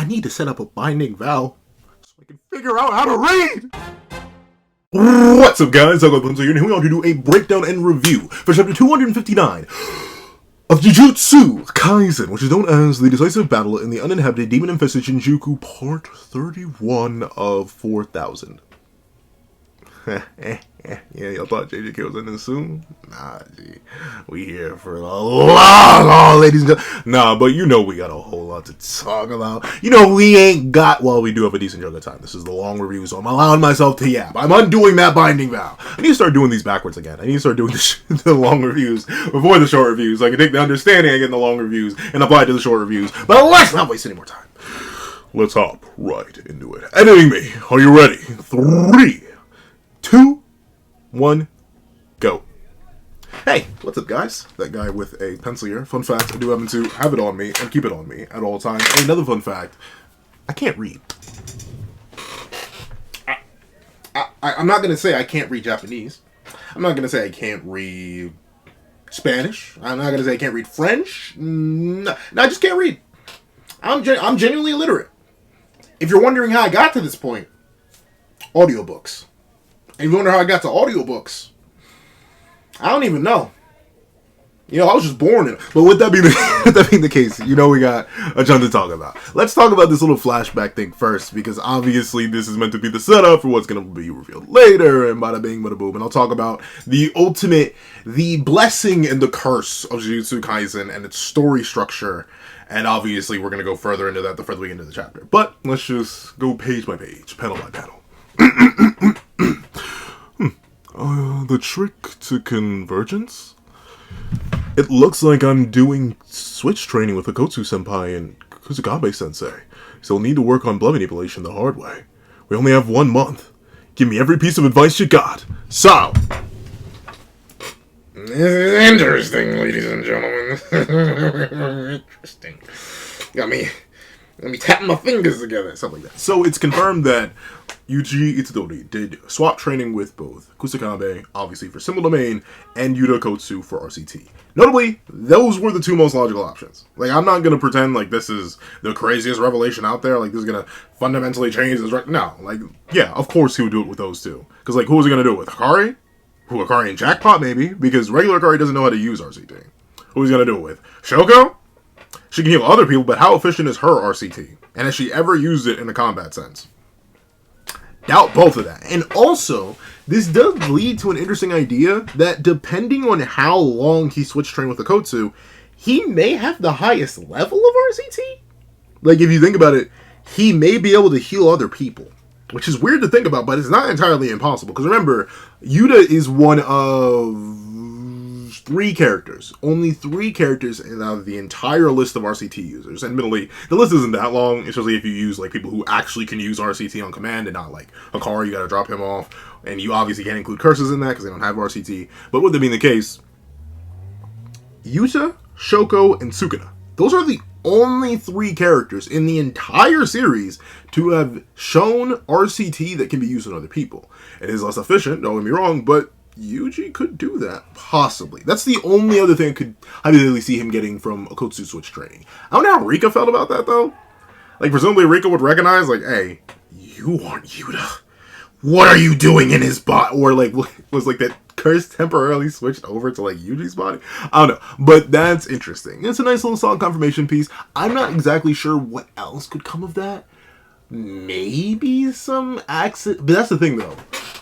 need to set up a binding vow so I can figure out how to read. What's up, guys? I'm Pencil here, and here we are to do a breakdown and review for chapter 259 of Jujutsu Kaisen, which is known as the Decisive Battle in the Uninhabited Demon-Infested Shinjuku, Part 31 of 4,000. Yeah, y'all thought JJK was ending soon? Nah, G. We here for the long haul, ladies and gentlemen. Nah, but you know we got a whole lot to talk about. You know we ain't got, well, we do have a decent chunk of time. This is the long review, so I'm allowing myself to yap. I'm undoing that binding vow. I need to start doing these backwards again. I need to start doing the long reviews before the short reviews, so I can take the understanding I get in the long reviews and apply it to the short reviews. But let's not waste any more time. Let's hop right into it. Editing me, are you ready? 3, 2, 1, go. Hey, what's up, guys? That guy with a pencil here. Fun fact, I do happen to have it on me and keep it on me at all times. Another fun fact, I can't read. I'm not going to say I can't read Japanese. I'm not going to say I can't read Spanish. I'm not going to say I can't read French. No, I just can't read. I'm genuinely illiterate. If you're wondering how I got to this point, audiobooks. And you wonder how I got to audiobooks, I don't even know. You know, I was just born in it. But with that being the case, you know we got a ton to talk about. Let's talk about this little flashback thing first, because obviously this is meant to be the setup for what's going to be revealed later, and bada bing, bada boom. And I'll talk about the blessing and the curse of Jujutsu Kaisen and its story structure. And obviously we're going to go further into that the further we get into the chapter. But let's just go page by page, panel by panel. The trick to convergence? It looks like I'm doing switch training with Hakotsu-senpai and Kusakabe-sensei, so we'll need to work on blood manipulation the hard way. We only have 1 month. Give me every piece of advice you got. So! This is interesting, ladies and gentlemen. Interesting. Got me tapping my fingers together, something like that. So it's confirmed that Yuji Itadori did swap training with both Kusakabe, obviously for Symbol Domain, and Yuta Kotsu for RCT. Notably, those were the 2 most logical options. Like, I'm not gonna pretend like this is the craziest revelation out there, like this is gonna fundamentally change this, right? No, like, yeah, of course he would do it with those 2. Because, like, who was he gonna do it with? Hakari? Hakari and Jackpot, maybe? Because regular Hakari doesn't know how to use RCT. Who was he gonna do it with? Shoko? She can heal other people, but how efficient is her RCT? And has she ever used it in a combat sense? Doubt both of that. And also, this does lead to an interesting idea that depending on how long he switched train with the Kotsu, he may have the highest level of RCT. Like, if you think about it, he may be able to heal other people. Which is weird to think about, but it's not entirely impossible. Because remember, Yuta is one of 3 characters. Only 3 characters out of the entire list of RCT users. Admittedly, the list isn't that long, especially if you use like people who actually can use RCT on command and not like Hakari, you gotta drop him off. And you obviously can't include curses in that because they don't have RCT. But with that being the case, Yuta, Shoko, and Sukuna. Those are the only 3 characters in the entire series to have shown RCT that can be used on other people. It is less efficient, don't get me wrong, but Yuji could do that, possibly. That's the only other thing I could hypothetically see him getting from Akotsu switch training. I don't know how Rika felt about that, though. Like, presumably Rika would recognize, like, hey, you aren't Yuta. What are you doing in his body? Or, like, was, like, that curse temporarily switched over to, like, Yuji's body? I don't know. But that's interesting. It's a nice little solid confirmation piece. I'm not exactly sure what else could come of that. Maybe some accident. But that's the thing, though.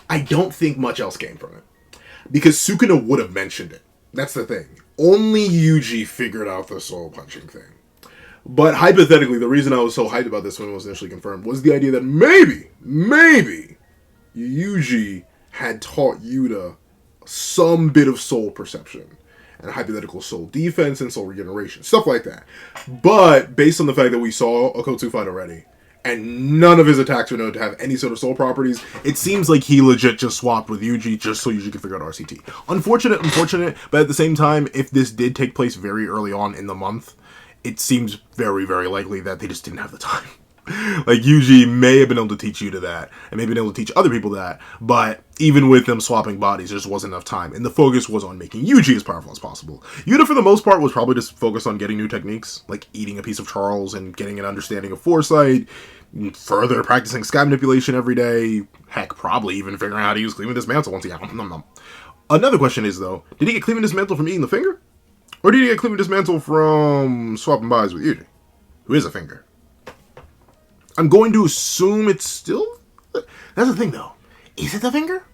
I don't think much else came from it. Because Sukuna would have mentioned it. That's the thing. Only Yuji figured out the soul punching thing. But hypothetically, the reason I was so hyped about this when it was initially confirmed was the idea that maybe Yuji had taught Yuta some bit of soul perception. And hypothetical soul defense and soul regeneration. Stuff like that. But based on the fact that we saw a Kotsu fight already, and none of his attacks are known to have any sort of soul properties, it seems like he legit just swapped with Yuji just so Yuji could figure out RCT. Unfortunate, but at the same time, if this did take place very early on in the month, it seems very, very likely that they just didn't have the time. Like, Yuji may have been able to teach you to that, and maybe been able to teach other people that, but even with them swapping bodies, there just wasn't enough time, and the focus was on making Yuji as powerful as possible. Yuta, for the most part, was probably just focused on getting new techniques, like eating a piece of Charles and getting an understanding of foresight, further practicing sky manipulation every day, heck, probably even figuring out how to use Cleaving Dismantle once he got him. Another question is, though, did he get Cleaving Dismantle from eating the finger? Or did he get Cleaving Dismantle from swapping bodies with Yuji, who is a finger? I'm going to assume it's still... That's the thing, though. Is it the finger?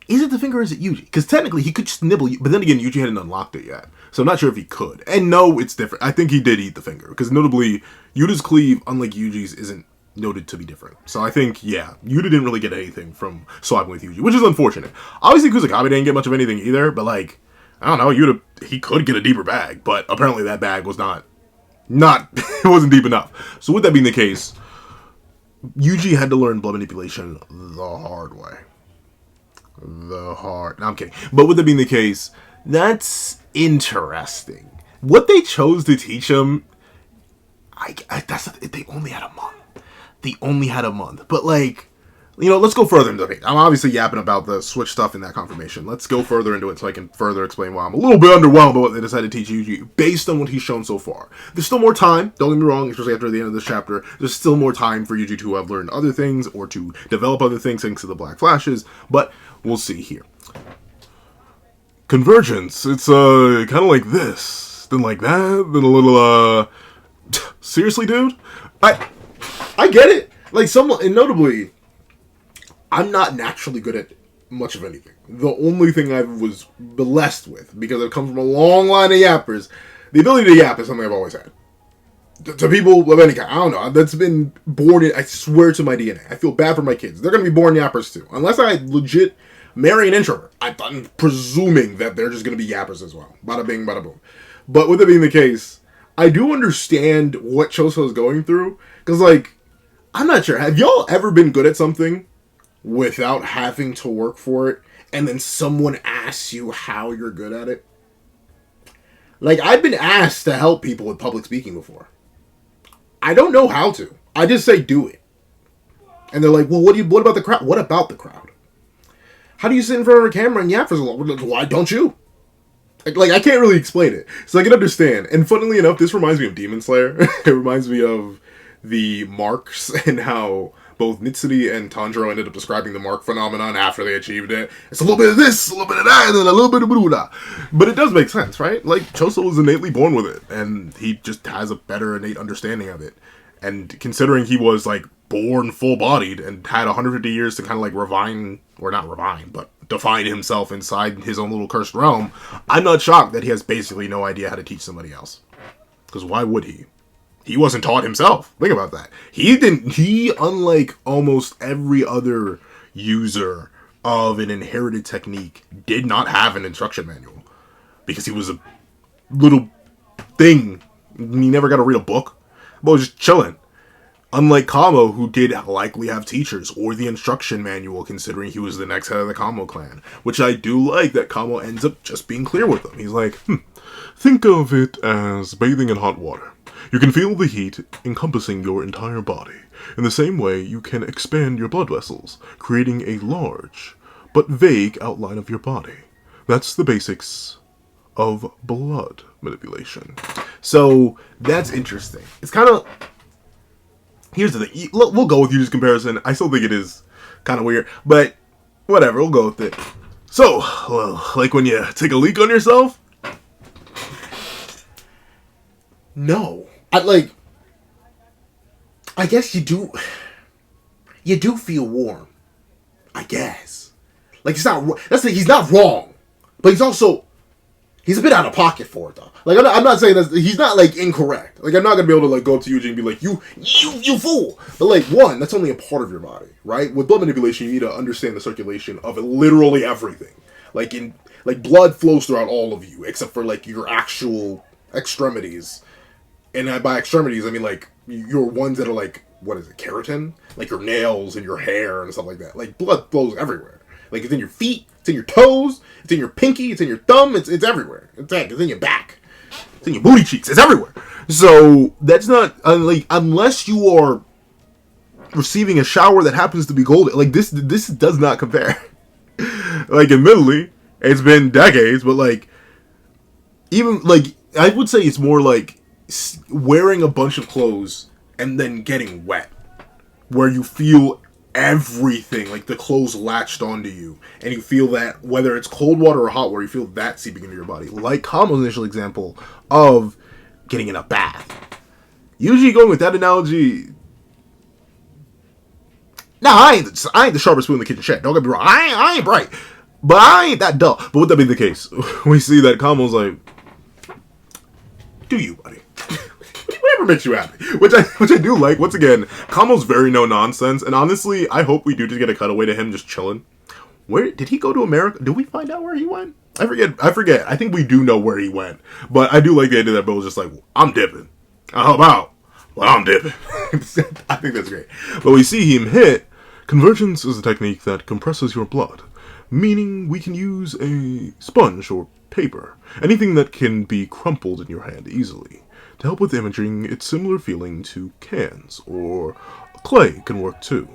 Is it the finger or is it Yuji? Because technically, he could just nibble... But then again, Yuji hadn't unlocked it yet. So I'm not sure if he could. And no, it's different. I think he did eat the finger. Because notably, Yuta's cleave, unlike Yuji's, isn't noted to be different. So I think, yeah, Yuta didn't really get anything from swapping with Yuji, which is unfortunate. Obviously, Kusakabe didn't get much of anything either. But, like, I don't know, Yuta, he could get a deeper bag. But apparently that bag was not it wasn't deep enough. So with that being the case... Yuji had to learn blood manipulation the hard way. No, I'm kidding. But with that being the case, that's interesting. What they chose to teach him, they only had a month. They only had a month. But, like, you know, let's go further into it. I'm obviously yapping about the Switch stuff in that confirmation. Let's go further into it so I can further explain why I'm a little bit underwhelmed by what they decided to teach Yuji based on what he's shown so far. There's still more time, don't get me wrong, especially after the end of this chapter. There's still more time for Yuji to have learned other things or to develop other things thanks to the Black Flashes, but we'll see here. Convergence, it's kind of like this, then like that, then a little, seriously, dude? I get it. Like, and notably... I'm not naturally good at much of anything. The only thing I was blessed with, because I've come from a long line of yappers, the ability to yap is something I've always had. To people of any kind, I don't know, that's been born in, I swear to my DNA. I feel bad for my kids. They're going to be born yappers too. Unless I legit marry an introvert. I'm presuming that they're just going to be yappers as well. Bada bing, bada boom. But with it being the case, I do understand what Choso is going through. Because, like, I'm not sure. Have y'all ever been good at something without having to work for it, and then someone asks you how you're good at it? Like, I've been asked to help people with public speaking before. I don't know how to. I just say, do it. And they're like, well, what about the crowd? What about the crowd? How do you sit in front of a camera and yap for so long? Why don't you? Like, I can't really explain it. So I can understand. And funnily enough, this reminds me of Demon Slayer. It reminds me of the marks and how both Nitsuri and Tanjiro ended up describing the mark phenomenon after they achieved it. It's a little bit of this, a little bit of that, and then a little bit of Buddha. But it does make sense, right? Like, Choso was innately born with it, and he just has a better innate understanding of it. And considering he was, like, born full-bodied and had 150 years to kind of, like, define himself inside his own little cursed realm, I'm not shocked that he has basically no idea how to teach somebody else. Because why would he? He wasn't taught himself. Think about that. He, unlike almost every other user of an inherited technique, did not have an instruction manual. Because he was a little thing. He never got to read a book. But was just chilling. Unlike Kamo, who did likely have teachers or the instruction manual, considering he was the next head of the Kamo clan. Which I do like that Kamo ends up just being clear with them. He's like, think of it as bathing in hot water. You can feel the heat encompassing your entire body. In the same way, you can expand your blood vessels, creating a large but vague outline of your body. That's the basics of blood manipulation. So, that's interesting. It's kind of... Here's the thing. We'll go with Yuji's comparison. I still think it is kind of weird, but whatever, we'll go with it. So, well, like when you take a leak on yourself? No. I guess you do feel warm. I guess. Like, he's not wrong. But he's a bit out of pocket for it, though. Like, I'm not saying that he's not, like, incorrect. Like, I'm not gonna be able to, like, go up to Yuji and be like, you fool! But, like, one, that's only a part of your body, right? With blood manipulation, you need to understand the circulation of literally everything. Like, blood flows throughout all of you, except for, like, your actual extremities. And by extremities, I mean, like, your ones that are, like, what is it, keratin? Like, your nails and your hair and stuff like that. Like, blood flows everywhere. Like, it's in your feet, it's in your toes, it's in your pinky, it's in your thumb, it's everywhere. It's in your back. It's in your booty cheeks, it's everywhere. So, that's not, like, unless you are receiving a shower that happens to be golden. Like, this does not compare. Like, admittedly, it's been decades, but, like, even, like, I would say it's more like wearing a bunch of clothes and then getting wet, where you feel everything, like the clothes latched onto you, and you feel that, whether it's cold water or hot water, you feel that seeping into your body. Like Kamo's initial example of getting in a bath. Usually going with that analogy, now I ain't the sharpest spoon in the kitchen shed. Don't get me wrong. I ain't bright, but I ain't that dull. But would that be the case? We see that Kamo's like, do you, buddy? Whatever makes you happy. Which I do like. Once again, Kamo's very no nonsense, and honestly, I hope we do just get a cutaway to him just chilling. Where did he go to America? Did we find out where he went? I forget. I think we do know where he went, but I do like the idea that Bill was just like, I'm dipping. I'll help out. Well, I'm dipping. I think that's great. But we see him hit. Convergence is a technique that compresses your blood, meaning we can use a sponge or paper, anything that can be crumpled in your hand easily. To help with imaging, it's similar feeling to cans, or clay can work too.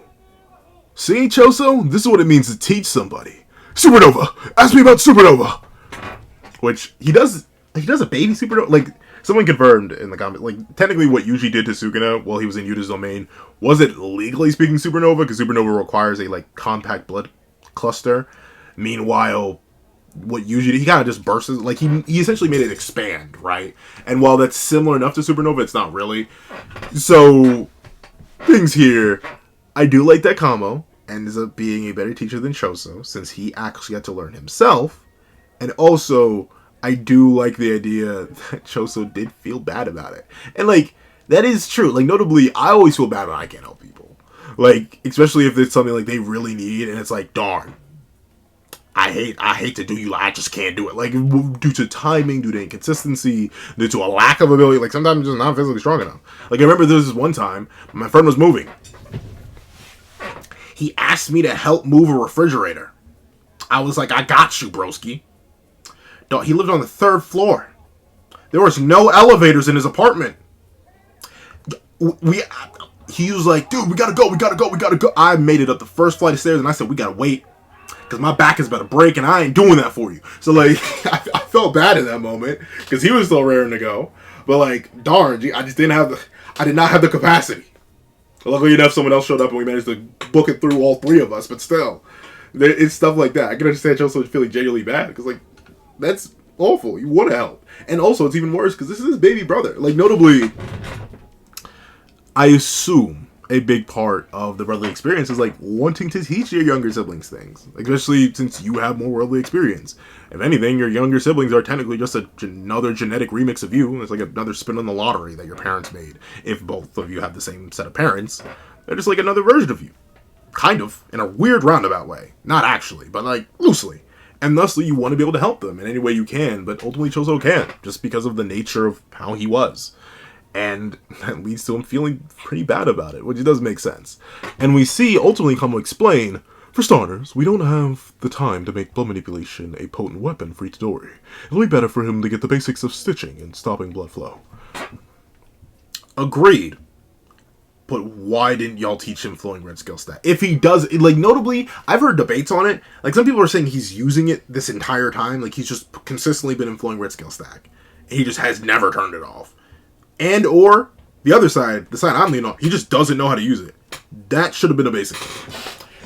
See, Choso? This is what it means to teach somebody. Supernova! Ask me about Supernova! Which, he does a baby Supernova? Like, someone confirmed in the comment, like, technically what Yuji did to Sukuna while he was in Yuta's domain wasn't legally speaking Supernova, because Supernova requires a, like, compact blood cluster. Meanwhile, what Yuji did, he kind of just bursts, like, he essentially made it expand, right? And while that's similar enough to Supernova, it's not really. So, things here, I do like that Kamo ends up being a better teacher than Choso, since he actually had to learn himself. And also, I do like the idea that Choso did feel bad about it. And, like, that is true. Like, notably, I always feel bad when I can't help people. Like, especially if it's something, like, they really need, and it's like, darn. I hate to do you, I just can't do it. Like, due to timing, due to inconsistency, due to a lack of ability. Like, sometimes I'm just not physically strong enough. Like, I remember there was this one time, my friend was moving. He asked me to help move a refrigerator. I was like, I got you, broski. He lived on the 3rd floor. There was no elevators in his apartment. He was like, dude, we gotta go. I made it up the first flight of stairs, and I said, we gotta wait, because my back is about to break, and I ain't doing that for you. So, like, I felt bad in that moment, because he was still raring to go. But, like, darn, I did not have the capacity. Luckily enough, someone else showed up, and we managed to book it through all 3 of us, but still. It's stuff like that. I can understand Choso feeling genuinely bad, because, like, that's awful. You want to help. And also, it's even worse, because this is his baby brother. Like, notably, I assume a big part of the brotherly experience is, like, wanting to teach your younger siblings things. Like, especially since you have more worldly experience. If anything, your younger siblings are technically just another genetic remix of you. It's like another spin on the lottery that your parents made. If both of you have the same set of parents, they're just like another version of you. Kind of. In a weird roundabout way. Not actually, but, like, loosely. And thusly, you want to be able to help them in any way you can, but ultimately Choso can't, just because of the nature of how he was. And that leads to him feeling pretty bad about it, which does make sense. And we see, ultimately, Kamo explain, for starters, we don't have the time to make blood manipulation a potent weapon for Itadori. It'll be better for him to get the basics of stitching and stopping blood flow. Agreed. But why didn't y'all teach him flowing red skill stack? If he does, like, notably, I've heard debates on it. Like, some people are saying he's using it this entire time. Like, he's just consistently been in flowing red skill stack. And he just has never turned it off. And, or, the other side, the side I'm leaning on, he just doesn't know how to use it. That should have been a basic.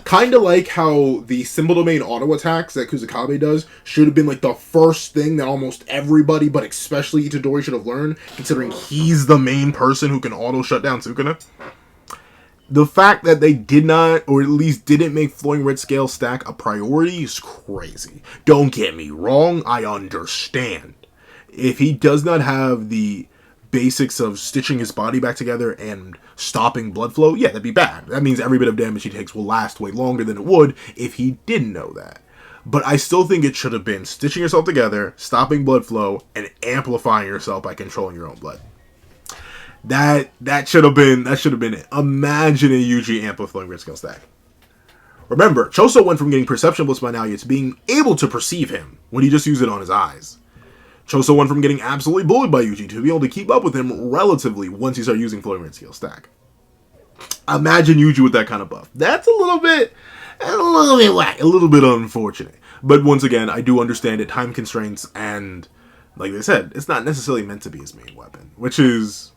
Kind of like how the symbol domain auto attacks that Kusakabe does should have been, like, the first thing that almost everybody, but especially Itadori, should have learned, considering he's the main person who can auto shut down Sukuna. The fact that they did not, or at least didn't make flowing red scale stack a priority is crazy. Don't get me wrong, I understand. If he does not have the basics of stitching his body back together and stopping blood flow, yeah, that'd be bad. That means every bit of damage he takes will last way longer than it would if he didn't know that. But I still think it should have been stitching yourself together, stopping blood flow, and amplifying yourself by controlling your own blood. That should have been it. Imagine a Yuji amplifying red skill stack. Remember, Choso went from getting perception bliss by now to being able to perceive him when he just used it on his eyes. Choso went from getting absolutely bullied by Yuji to be able to keep up with him relatively once he started using flowing red skill stack. Imagine Yuji with that kind of buff. That's a little bit whack, a little bit unfortunate. But once again, I do understand it, time constraints, and like they said, it's not necessarily meant to be his main weapon, which is,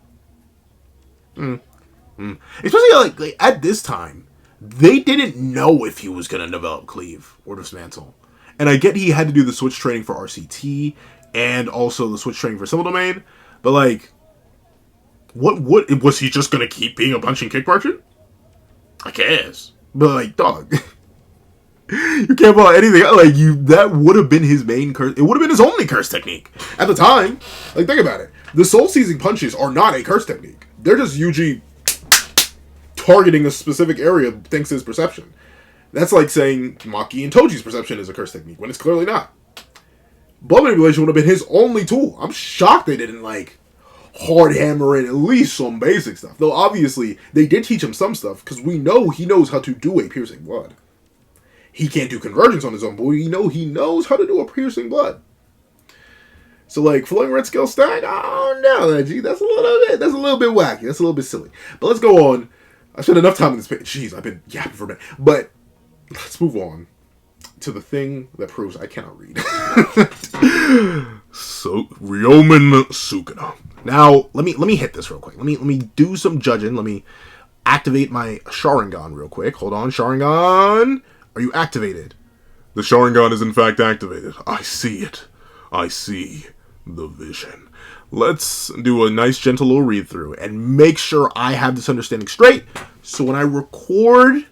especially like at this time, they didn't know if he was gonna develop Cleave or Dismantle, and I get he had to do the switch training for RCT and also the switch training for Symbol Domain, but like, what was he just gonna keep being a punch and kick merchant? I guess, but like, dog. You can't pull out anything like that would have been his main curse. It would have been his only curse technique at the time. Like, think about it. The soul seizing punches are not a curse technique. They're just Yuji targeting a specific area thanks to his perception. That's like saying Maki and Toji's perception is a curse technique when it's clearly not. Blood manipulation would have been his only tool. I'm shocked they didn't like hard hammer in at least some basic stuff. Though obviously they did teach him some stuff because we know he knows how to do a piercing blood. He can't do convergence on his own, but we know he knows how to do a piercing blood. So like flowing red skill stack, oh no, that's a little bit wacky. That's a little bit silly. But let's go on. I spent enough time in this page. Jeez, I've been yapping for a minute. But let's move on to the thing that proves I cannot read. So Uraume Sukuna. Now let me hit this real quick. Let me do some judging. Let me activate my Sharingan real quick. Hold on, Sharingan. Are you activated? The Sharingan is in fact activated. I see it. I see the vision. Let's do a nice gentle little read through and make sure I have this understanding straight. So when I record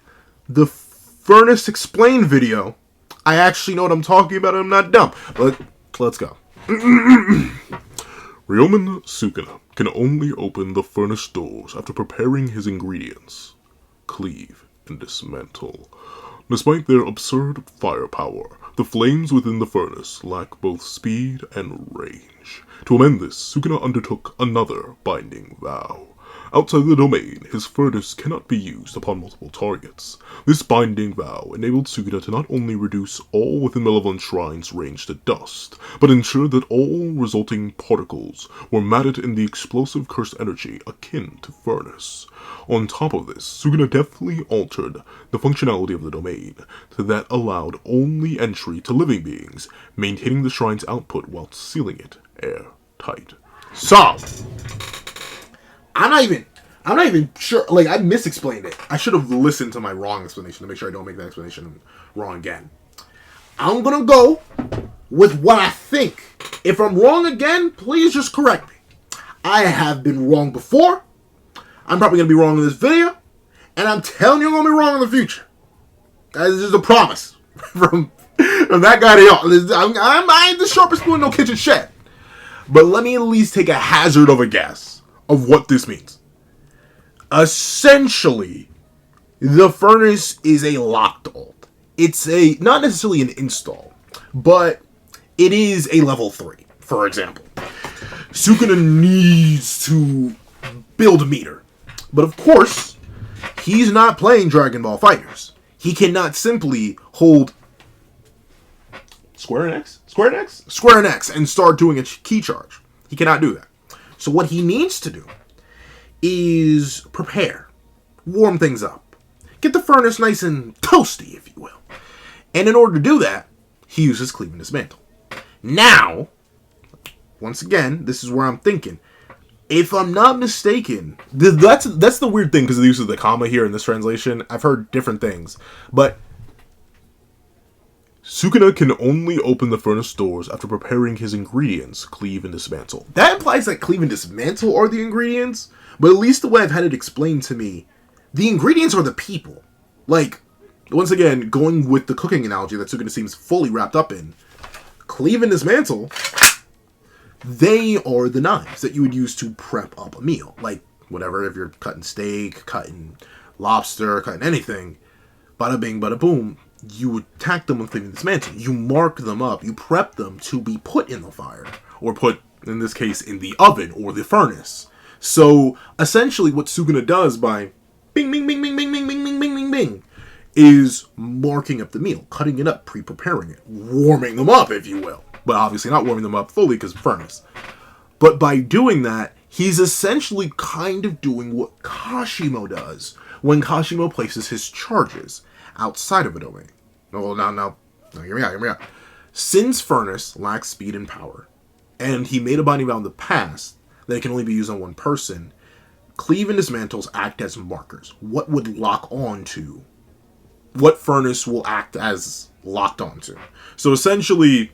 the Furnace Explained video, I actually know what I'm talking about and I'm not dumb. But let's go. Uraume Sukuna can only open the furnace doors after preparing his ingredients. Cleave and dismantle. Despite their absurd firepower, the flames within the furnace lack both speed and range. To amend this, Sukuna undertook another binding vow. Outside the domain, his furnace cannot be used upon multiple targets. This binding vow enabled Sukuna to not only reduce all within Malevolent Shrine's range to dust, but ensure that all resulting particles were matted in the explosive cursed energy akin to furnace. On top of this, Sukuna deftly altered the functionality of the domain to that allowed only entry to living beings, maintaining the shrine's output while sealing it airtight. So, I'm not even sure, like, I misexplained it. I should have listened to my wrong explanation to make sure I don't make that explanation wrong again. I'm gonna go with what I think. If I'm wrong again, please just correct me. I have been wrong before. I'm probably gonna be wrong in this video. And I'm telling you I'm gonna be wrong in the future. This is a promise from that guy to y'all. I ain't the sharpest spoon in no kitchen shed. But let me at least take a hazard of a guess of what this means. Essentially, the furnace is a locked alt. It's not necessarily an install, but it is a level 3, for example. Sukuna needs to build meter. But of course, he's not playing Dragon Ball FighterZ. He cannot simply hold Square and X and start doing a key charge. He cannot do that. So what he needs to do is prepare, warm things up, get the furnace nice and toasty, if you will. And in order to do that, he uses Cleave and Dismantle. Now, once again, this is where I'm thinking. If I'm not mistaken, that's the weird thing because of the use of the comma here in this translation. I've heard different things, but Sukuna can only open the furnace doors after preparing his ingredients, Cleave and Dismantle. That implies that Cleave and Dismantle are the ingredients, but at least the way I've had it explained to me, the ingredients are the people. Like, once again, going with the cooking analogy that Sukuna seems fully wrapped up in, Cleave and Dismantle, they are the knives that you would use to prep up a meal. Like, whatever, if you're cutting steak, cutting lobster, cutting anything, bada bing, bada boom, you attack them with Cleave and Dismantle. You mark them up. You prep them to be put in the fire. Or put, in this case, in the oven or the furnace. So, essentially what Sukuna does by bing, bing, bing, bing, bing, bing, bing, bing, bing, bing, bing, is marking up the meal, cutting it up, pre-preparing it, warming them up, if you will. But obviously not warming them up fully because furnace. But by doing that, he's essentially kind of doing what Kashimo does when Kashimo places his charges outside of a domain. Well, now, hear me out. Since Furnace lacks speed and power, and he made a binding vow in the past that it can only be used on one person, Cleave and Dismantles act as markers. What would lock on to? What Furnace will act as locked onto? So essentially,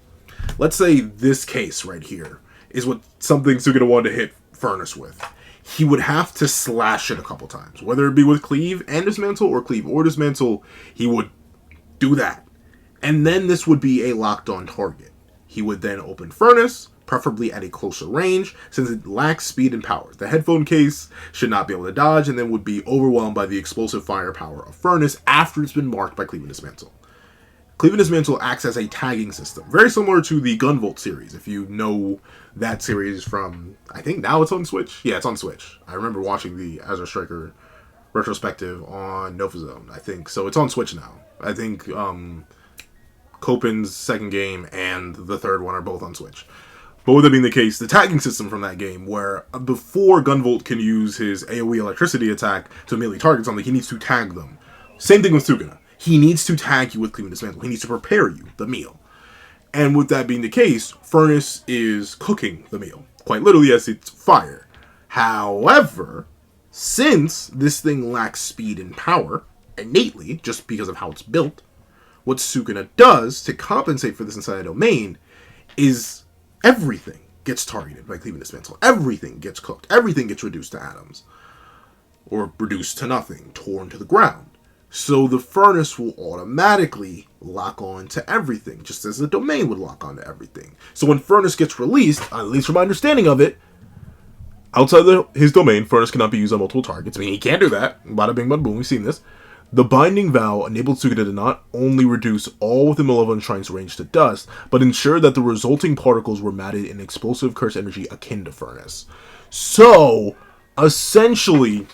let's say this case right here is what something Sukuna wanted to hit Furnace with. He would have to slash it a couple times. Whether it be with Cleave and Dismantle or Cleave or Dismantle, he would do that. And then this would be a locked on target. He would then open Furnace, preferably at a closer range, since it lacks speed and power. The headphone case should not be able to dodge, and then would be overwhelmed by the explosive firepower of Furnace after it's been marked by Cleave and Dismantle. Cleave and Dismantle acts as a tagging system, very similar to the Gunvolt series, if you know that series from, I think now it's on Switch? Yeah, it's on Switch. I remember watching the Azure Striker retrospective on NovaZone, I think. So it's on Switch now. I think Copen's second game and the third one are both on Switch. But with that being the case, the tagging system from that game, where before Gunvolt can use his AoE electricity attack to immediately target something, he needs to tag them. Same thing with Sukuna. He needs to tag you with Cleave and Dismantle. He needs to prepare you the meal. And with that being the case, Furnace is cooking the meal. Quite literally, yes, it's fire. However, since this thing lacks speed and power, innately, just because of how it's built, what Sukuna does to compensate for this inside the domain is everything gets targeted by Cleave and Dismantle. Everything gets cooked. Everything gets reduced to atoms. Or reduced to nothing, torn to the ground. So the Furnace will automatically lock on to everything, just as the domain would lock on to everything. So when Furnace gets released, at least from my understanding of it, outside his domain, Furnace cannot be used on multiple targets. I mean, he can't do that. Bada bing, bada boom, we've seen this. The Binding Vow enabled Sukuna to not only reduce all within Malevolent Shrine's range to dust, but ensure that the resulting particles were matted in explosive curse energy akin to Furnace. So, essentially,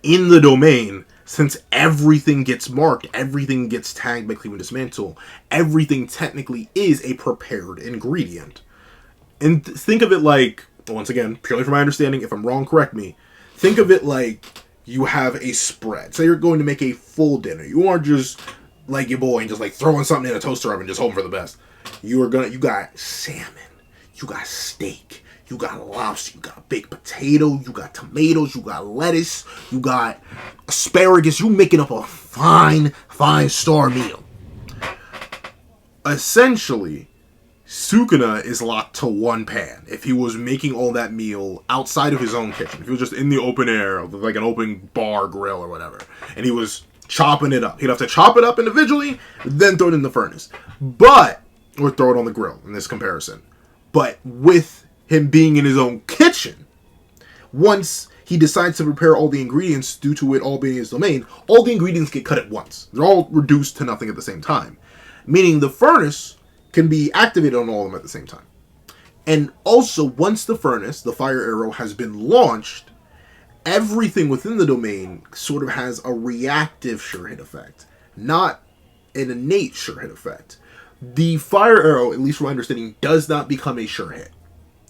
in the domain, since everything gets marked, everything gets tagged by Cleave and Dismantle, everything technically is a prepared ingredient. And think of it like, once again, purely from my understanding, if I'm wrong, correct me, think of it like you have a spread. Say you're going to make a full dinner. You aren't just like your boy and just like throwing something in a toaster oven, just hoping for the best. You got salmon, you got steak, you got lobster, you got baked potato, you got tomatoes, you got lettuce, you got asparagus. You making up a fine star meal. Essentially, Sukuna is locked to one pan. If he was making all that meal outside of his own kitchen, if he was just in the open air, like an open bar grill or whatever, and he was chopping it up, he'd have to chop it up individually, then throw it in the furnace. Or throw it on the grill in this comparison. But with him being in his own kitchen, once he decides to prepare all the ingredients due to it all being his domain, all the ingredients get cut at once. They're all reduced to nothing at the same time. Meaning the furnace can be activated on all of them at the same time. And also, once the furnace, the fire arrow, has been launched, everything within the domain sort of has a reactive sure hit effect, not an innate sure hit effect. The fire arrow, at least from my understanding, does not become a sure hit.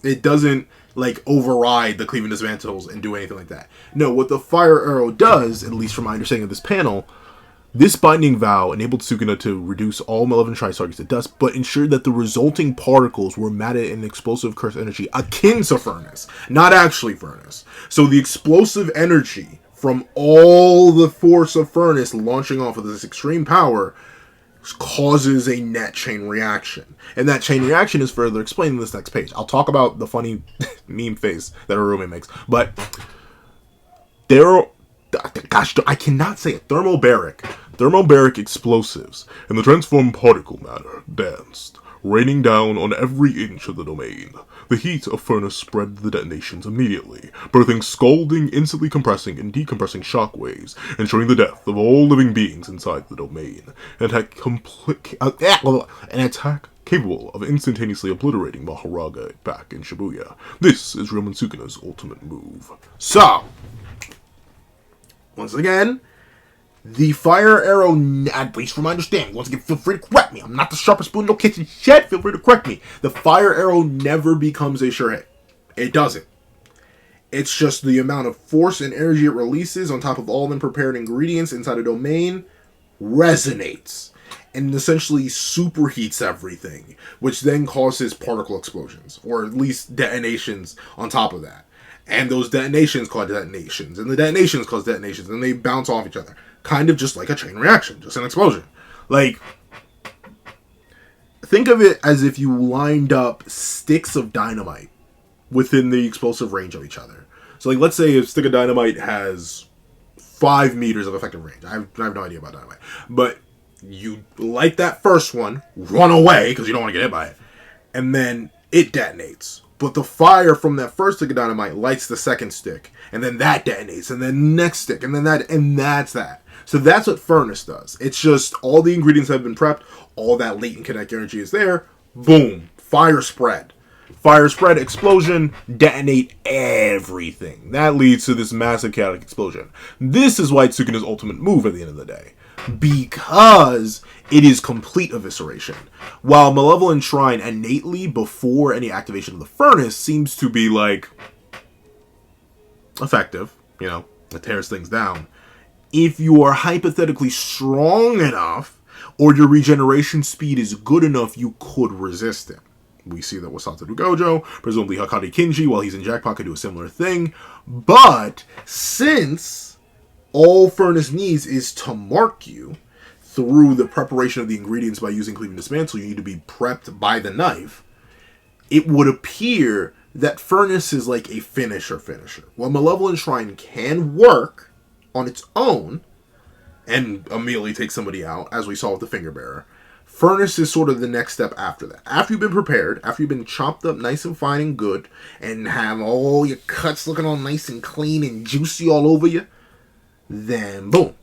It doesn't like override the Cleave and Dismantles and do anything like that. No, what the fire arrow does, at least from my understanding of this panel, this Binding Vow enabled Sukuna to reduce all Malevolent Shrine targets to dust, but ensured that the resulting particles were matted in explosive curse energy akin to Furnace, not actually Furnace. So the explosive energy from all the force of Furnace launching off of this extreme power causes a net chain reaction. And that chain reaction is further explained in this next page. I'll talk about the funny meme face that Uraume makes, but I cannot say it. Thermobaric explosives and the transformed particle matter danced, raining down on every inch of the domain. The heat of Furnace spread the detonations immediately, birthing scalding, instantly compressing, and decompressing shockwaves, ensuring the death of all living beings inside the domain. An attack capable of instantaneously obliterating Maharaga back in Shibuya. This is Ryuman Sukuna's ultimate move. So, once again, the fire arrow, at least from my understanding, once again, feel free to correct me. I'm not the sharpest spoon in no kitchen shed. Feel free to correct me. The fire arrow never becomes a sure hit. It doesn't. It's just the amount of force and energy it releases on top of all the prepared ingredients inside a domain resonates and essentially superheats everything, which then causes particle explosions, or at least detonations on top of that. And those detonations cause detonations, and the detonations cause detonations, and they bounce off each other. Kind of just like a chain reaction, just an explosion. Like, think of it as if you lined up sticks of dynamite within the explosive range of each other. So, like, let's say a stick of dynamite has 5 meters of effective range. I have no idea about dynamite. But you light that first one, run away, because you don't want to get hit by it, and then it detonates. But the fire from that first stick of dynamite lights the second stick, and then that detonates, and then next stick, and then that, and that's that. So that's what furnace does. It's just all the ingredients have been prepped, all that latent kinetic energy is there, boom, fire spread. Fire spread, explosion, detonate everything. That leads to this massive chaotic explosion. This is why it's Sukuna's ultimate move at the end of the day. Because it is complete evisceration. While Malevolent Shrine innately, before any activation of the furnace, seems to be, like, effective. You know, it tears things down. If you are hypothetically strong enough, or your regeneration speed is good enough, you could resist it. We see that with Satoru Gojo. Presumably Hakari Kinji, while he's in Jackpot, could do a similar thing. But since all Furnace needs is to mark you through the preparation of the ingredients by using Cleave and Dismantle, you need to be prepped by the knife, it would appear that Furnace is like a finisher. While Malevolent Shrine can work on its own and immediately take somebody out, as we saw with the Finger Bearer, Furnace is sort of the next step after that. After you've been prepared, after you've been chopped up nice and fine and good, and have all your cuts looking all nice and clean and juicy all over you, then boom.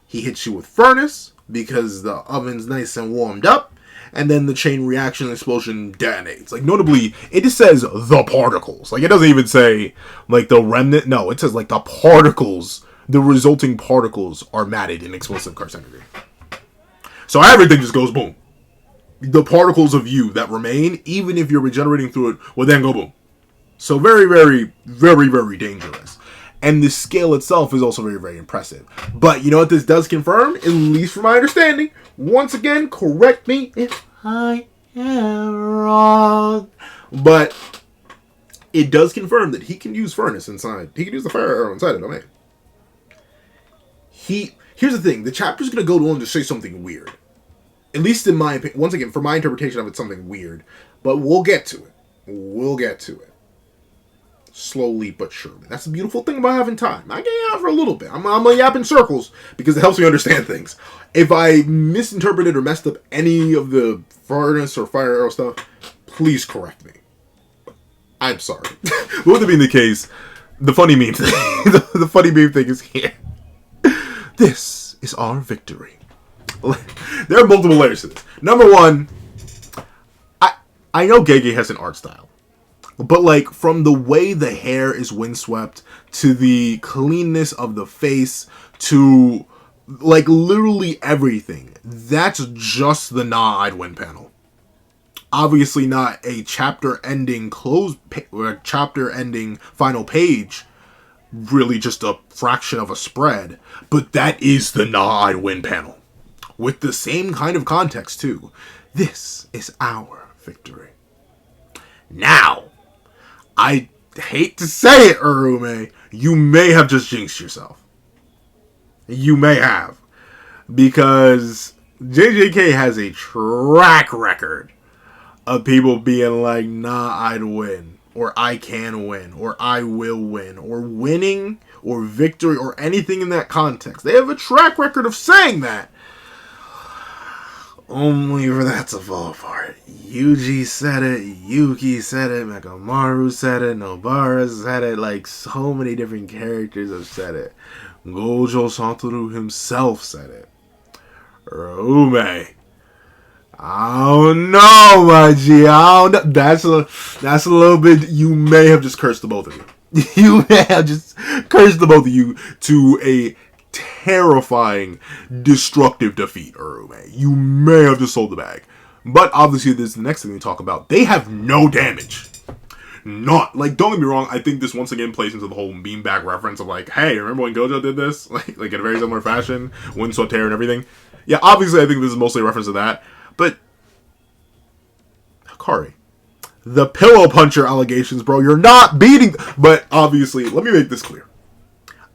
He hits you with Furnace, because the oven's nice and warmed up, and then the chain reaction explosion detonates. Like, notably, it just says the particles. Like, it doesn't even say, like, the remnant. No, it says, like, the particles, the resulting particles are matted in explosive carcinogen. So everything just goes boom. The particles of you that remain, even if you're regenerating through it, will then go boom. So very, very, very, very dangerous. And the scale itself is also very, very impressive. But you know what this does confirm? At least from my understanding. Once again, correct me if I am wrong. But it does confirm that he can use Furnace inside. He can use the fire arrow inside a domain. Here's the thing. The chapter's going to go on to say something weird. At least in my opinion. Once again, for my interpretation of it, something weird. But we'll get to it. We'll get to it. Slowly but surely. That's the beautiful thing about having time. I get out for a little bit. I'm going to yap in circles because it helps me understand things. If I misinterpreted or messed up any of the furnace or fire arrow stuff, please correct me. I'm sorry. With it being the case, the funny meme thing, the funny meme thing is here. This is our victory. There are multiple layers to this. Number one, I know Gege has an art style. But, like, from the way the hair is windswept, to the cleanness of the face, to, like, literally everything, that's just the Nah I'd Win panel. Obviously not a chapter-ending or chapter-ending final page, really just a fraction of a spread, but that is the Nah I'd Win panel. With the same kind of context, too. This is our victory. Now, I hate to say it, Uraume, you may have just jinxed yourself. You may have. Because JJK has a track record of people being like, nah, I'd win. Or I can win. Or I will win. Or winning. Or victory. Or anything in that context. They have a track record of saying that. Only for that to fall apart. Yuji said it, Yuki said it, Mekamaru said it, Nobara said it, like so many different characters have said it. Gojo Satoru himself said it. Uraume. I don't know, my G. I don't know. That's a little bit, you may have just cursed the both of you. You may have just cursed the both of you to a terrifying, destructive defeat, Uraume. You may have just sold the bag. But obviously, this is the next thing we talk about. They have no damage. Not, like, don't get me wrong, I think this once again plays into the whole meme back reference of, like, hey, remember when Gojo did this? Like in a very similar fashion, Wind Swept Hair and everything. Yeah, obviously I think this is mostly a reference to that, but Hakari, the pillow puncher allegations, bro, you're not beating, but obviously, let me make this clear.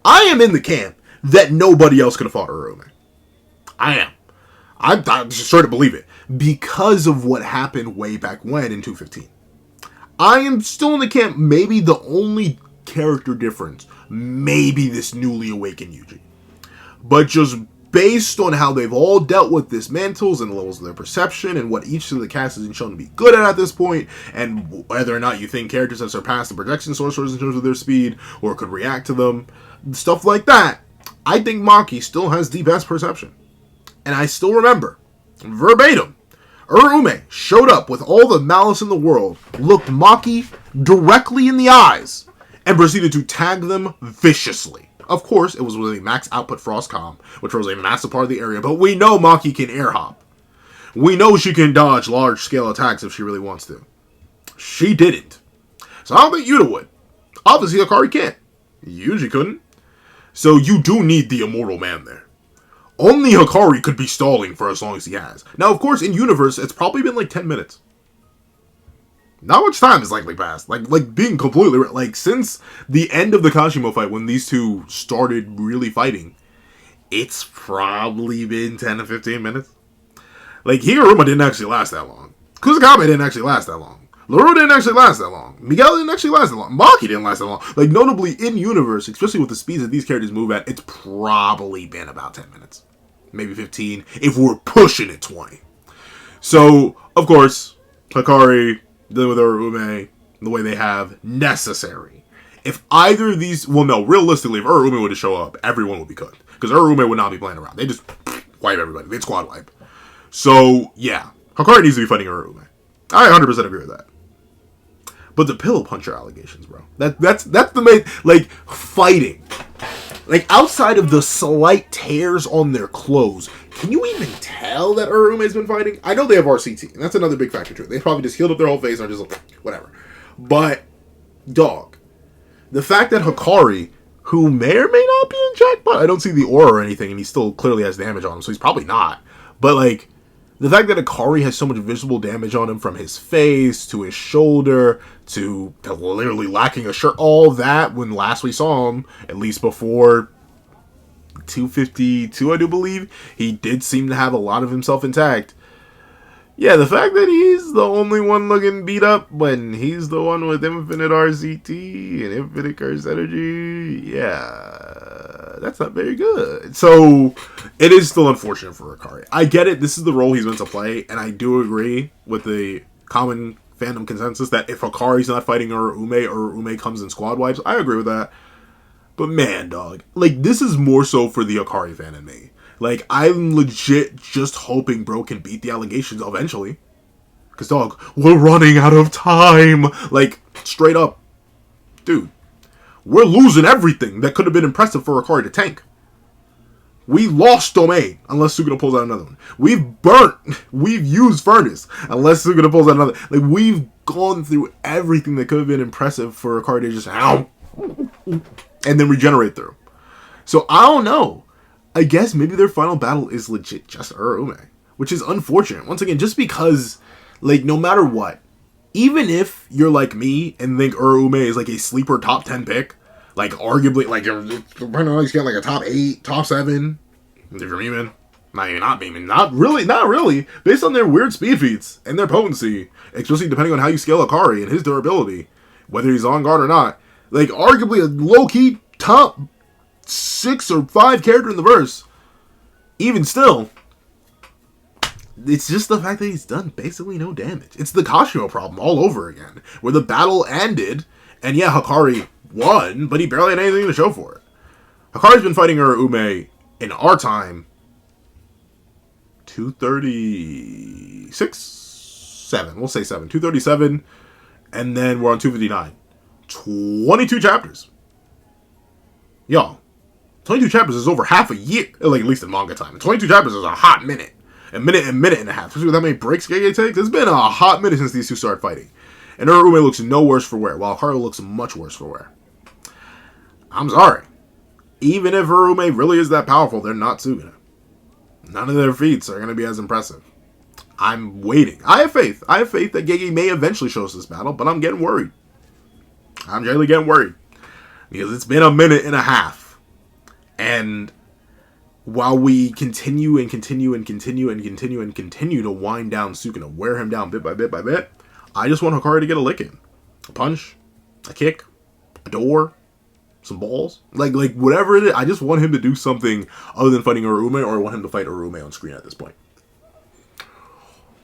I am in the camp that nobody else could have fought Uraume. I am. I'm just sure to believe it, because of what happened way back when in 215. I am still in the camp, maybe the only character difference, maybe this newly awakened Yuji. But just based on how they've all dealt with dismantles and levels of their perception and what each of the cast has been shown to be good at this point, and whether or not you think characters have surpassed the projection sorcerers in terms of their speed or could react to them, stuff like that, I think Maki still has the best perception. And I still remember, verbatim, Uraume showed up with all the malice in the world, looked Maki directly in the eyes, and proceeded to tag them viciously. Of course, it was with a max output Frostcom, which was a massive part of the area, but we know Maki can air hop. We know she can dodge large-scale attacks if she really wants to. She didn't. So I don't think Yuta would. Obviously, Hakari can't. Yuji couldn't. So you do need the immortal man there. Only Hakari could be stalling for as long as he has. Now, of course, in universe, it's probably been like 10 minutes. Not much time has likely passed. Like being completely... Like, since the end of the Kashimo fight, when these two started really fighting, it's probably been 10 to 15 minutes. Like, Higuruma didn't actually last that long. Kusakame didn't actually last that long. Laru didn't actually last that long. Miguel didn't actually last that long. Maki didn't last that long. Like, notably, in universe, especially with the speeds that these characters move at, it's probably been about 10 minutes. Maybe 15, if we're pushing it 20. So, of course, Hakari, dealing with Uraume, the way they have, necessary. If either of these, well, no, realistically, if Uraume were to show up, everyone would be cooked. Because Uraume would not be playing around. They just wipe everybody. They'd squad wipe. So, yeah, Hakari needs to be fighting Uraume. I 100% agree with that. But the pillow puncher allegations, bro. That's the main, like, fighting. Like, outside of the slight tears on their clothes, can you even tell that Uraume's been fighting? I know they have RCT, and that's another big factor to it. They probably just healed up their whole face and are just like, whatever. But, dog, the fact that Hakari, who may or may not be in jackpot, I don't see the aura or anything, and he still clearly has damage on him, so he's probably not. But, like, the fact that Hakari has so much visible damage on him from his face, to his shoulder, to literally lacking a shirt, all that when last we saw him, at least before 252, I do believe, he did seem to have a lot of himself intact. Yeah, the fact that he's the only one looking beat up when he's the one with infinite RCT and infinite curse energy, yeah, that's not very good. So, it is still unfortunate for Hakari. I get it, this is the role he's meant to play, and I do agree with the common fandom consensus that if Hakari's not fighting Uraume comes in squad wipes, I agree with that. But man, dog, like, this is more so for the Hakari fan in me. Like, I'm legit just hoping bro can beat the allegations eventually. Because, dog, we're running out of time. Like, straight up. Dude, we're losing everything that could have been impressive for Hakari to tank. We lost Domain, unless Sukuna pulls out another one. We've used Furnace, unless Sukuna pulls out another. Like, we've gone through everything that could have been impressive for Hakari to just, ow, and then regenerate through. So, I don't know. I guess maybe their final battle is legit just Uraume, which is unfortunate. Once again, just because, like, no matter what, even if you're like me and think Uraume is like a sleeper top 10 pick, like arguably, like, he's got like a top 8, top 7, if you're memeing, not memeing, not really, based on their weird speed feats and their potency, especially depending on how you scale Hakari and his durability, whether he's on guard or not, like, arguably a low-key top 6 or 5 character in the verse. Even still, it's just the fact that he's done basically no damage. It's the Kashimo problem all over again, where the battle ended, and yeah, Hakari won, but he barely had anything to show for it. Hakari's been fighting Uraume in our time 236? 7. We'll say 7. 237, and then we're on 259. 22 chapters. Y'all, 22 chapters is over half a year, like, at least in manga time. 22 chapters is a hot minute. A minute and a half. Especially with how many breaks Gege takes. It's been a hot minute since these two started fighting. And Uraume looks no worse for wear, while Hakari looks much worse for wear. I'm sorry. Even if Uraume really is that powerful, they're not Sukuna. None of their feats are going to be as impressive. I'm waiting. I have faith. I have faith that Gege may eventually show us this battle, but I'm getting worried. I'm generally getting worried. Because it's been a minute and a half. And while we continue to wind down Sukuna, wear him down bit by bit by bit, I just want Hakari to get a lick in. A punch, a kick, a door, some balls. Like whatever it is, I just want him to do something other than fighting Uraume, or I want him to fight Uraume on screen at this point.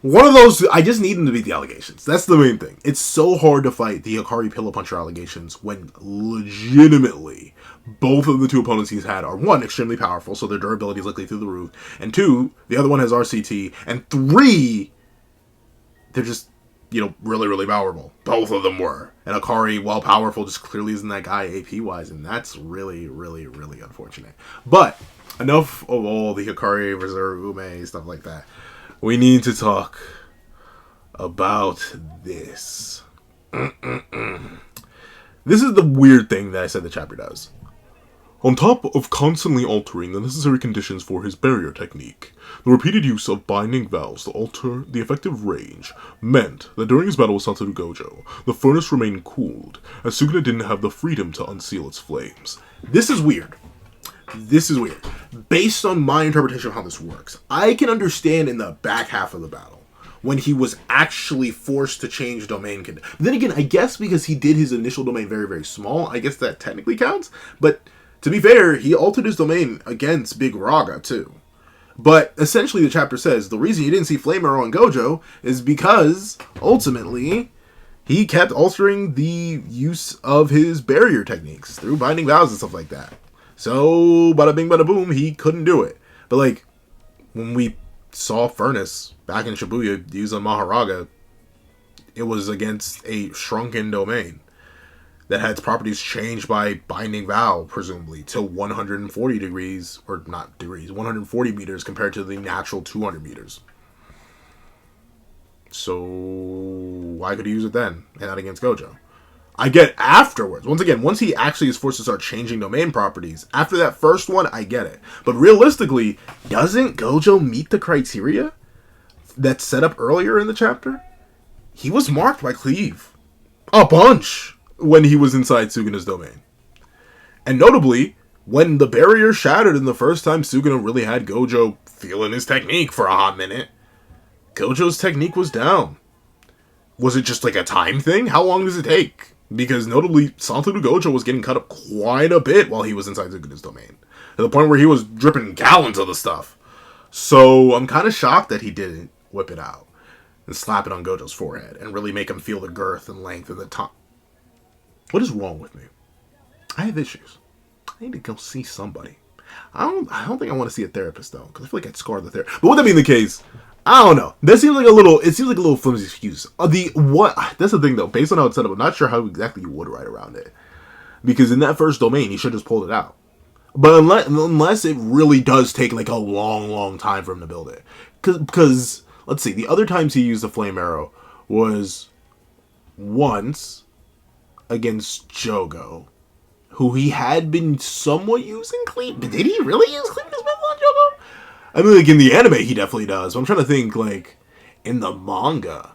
One of those, I just need him to beat the allegations. That's the main thing. It's so hard to fight the Hakari Pillow Puncher allegations when legitimately both of the two opponents he's had are, one, extremely powerful, so their durability is likely through the roof, and two, the other one has RCT, and three, they're just, really, really powerful. Both of them were. And Hakari, while powerful, just clearly isn't that guy AP-wise, and that's really, really, really unfortunate. But enough of all the Hakari versus Uraume, stuff like that. We need to talk about this. This is the weird thing that I said the chapter does. On top of constantly altering the necessary conditions for his barrier technique, the repeated use of binding vows to alter the effective range meant that during his battle with Satoru Gojo, the furnace remained cooled, as Sukuna didn't have the freedom to unseal its flames. This is weird. This is weird. Based on my interpretation of how this works, I can understand in the back half of the battle when he was actually forced to change domain. Then again, I guess because he did his initial domain very, very small, I guess that technically counts. But to be fair, he altered his domain against Big Raga too. But essentially the chapter says the reason you didn't see Flame Arrow on Gojo is because ultimately he kept altering the use of his barrier techniques through binding vows and stuff like that. So, bada bing, bada boom, he couldn't do it. But, when we saw Furnace back in Shibuya use on Maharaga, it was against a shrunken domain that had its properties changed by binding vow, presumably, to 140 degrees, or not degrees, 140 meters compared to the natural 200 meters. So, why could he use it then, and not against Gojo? I get afterwards. Once again, once he actually is forced to start changing domain properties, after that first one, I get it. But realistically, doesn't Gojo meet the criteria that's set up earlier in the chapter? He was marked by Cleave a bunch when he was inside Sukuna's domain. And notably, when the barrier shattered in the first time Sukuna really had Gojo feeling his technique for a hot minute, Gojo's technique was down. Was it just a time thing? How long does it take? Because notably, Satoru Gojo was getting cut up quite a bit while he was inside Sukuna's domain. To the point where he was dripping gallons of the stuff. So I'm kind of shocked that he didn't whip it out and slap it on Gojo's forehead and really make him feel the girth and length of the top. What is wrong with me? I have issues. I need to go see somebody. I don't think I want to see a therapist though, because I feel like I'd scar the therapist. But with that being the case, I don't know. That seems like a little flimsy excuse. That's the thing though. Based on how it's set up, I'm not sure how exactly you would write around it. Because in that first domain, he should have just pulled it out. But unless it really does take a long, long time for him to build it. Because let's see, the other times he used the flame arrow was once against Jogo, who he had been somewhat using Cleave. Did he really use Cleave as well on Jogo? I mean, in the anime, he definitely does. But I'm trying to think, in the manga.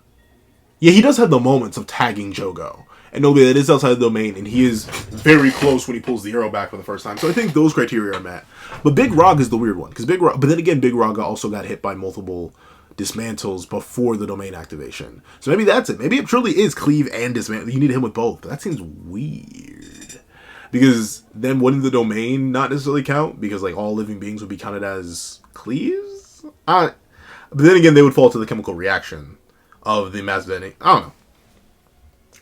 Yeah, he does have the moments of tagging Jogo. And nobody that is outside the domain, and he is very close when he pulls the arrow back for the first time. So I think those criteria are met. But Big Raga is the weird one. But then again, Big Raga also got hit by multiple dismantles before the domain activation. So maybe that's it. Maybe it truly is Cleave and dismantle. You need him with both. But that seems weird. Because then wouldn't the domain not necessarily count? Because all living beings would be counted as Cleaves? But then again, they would fall to the chemical reaction of the mass detonation. I don't know.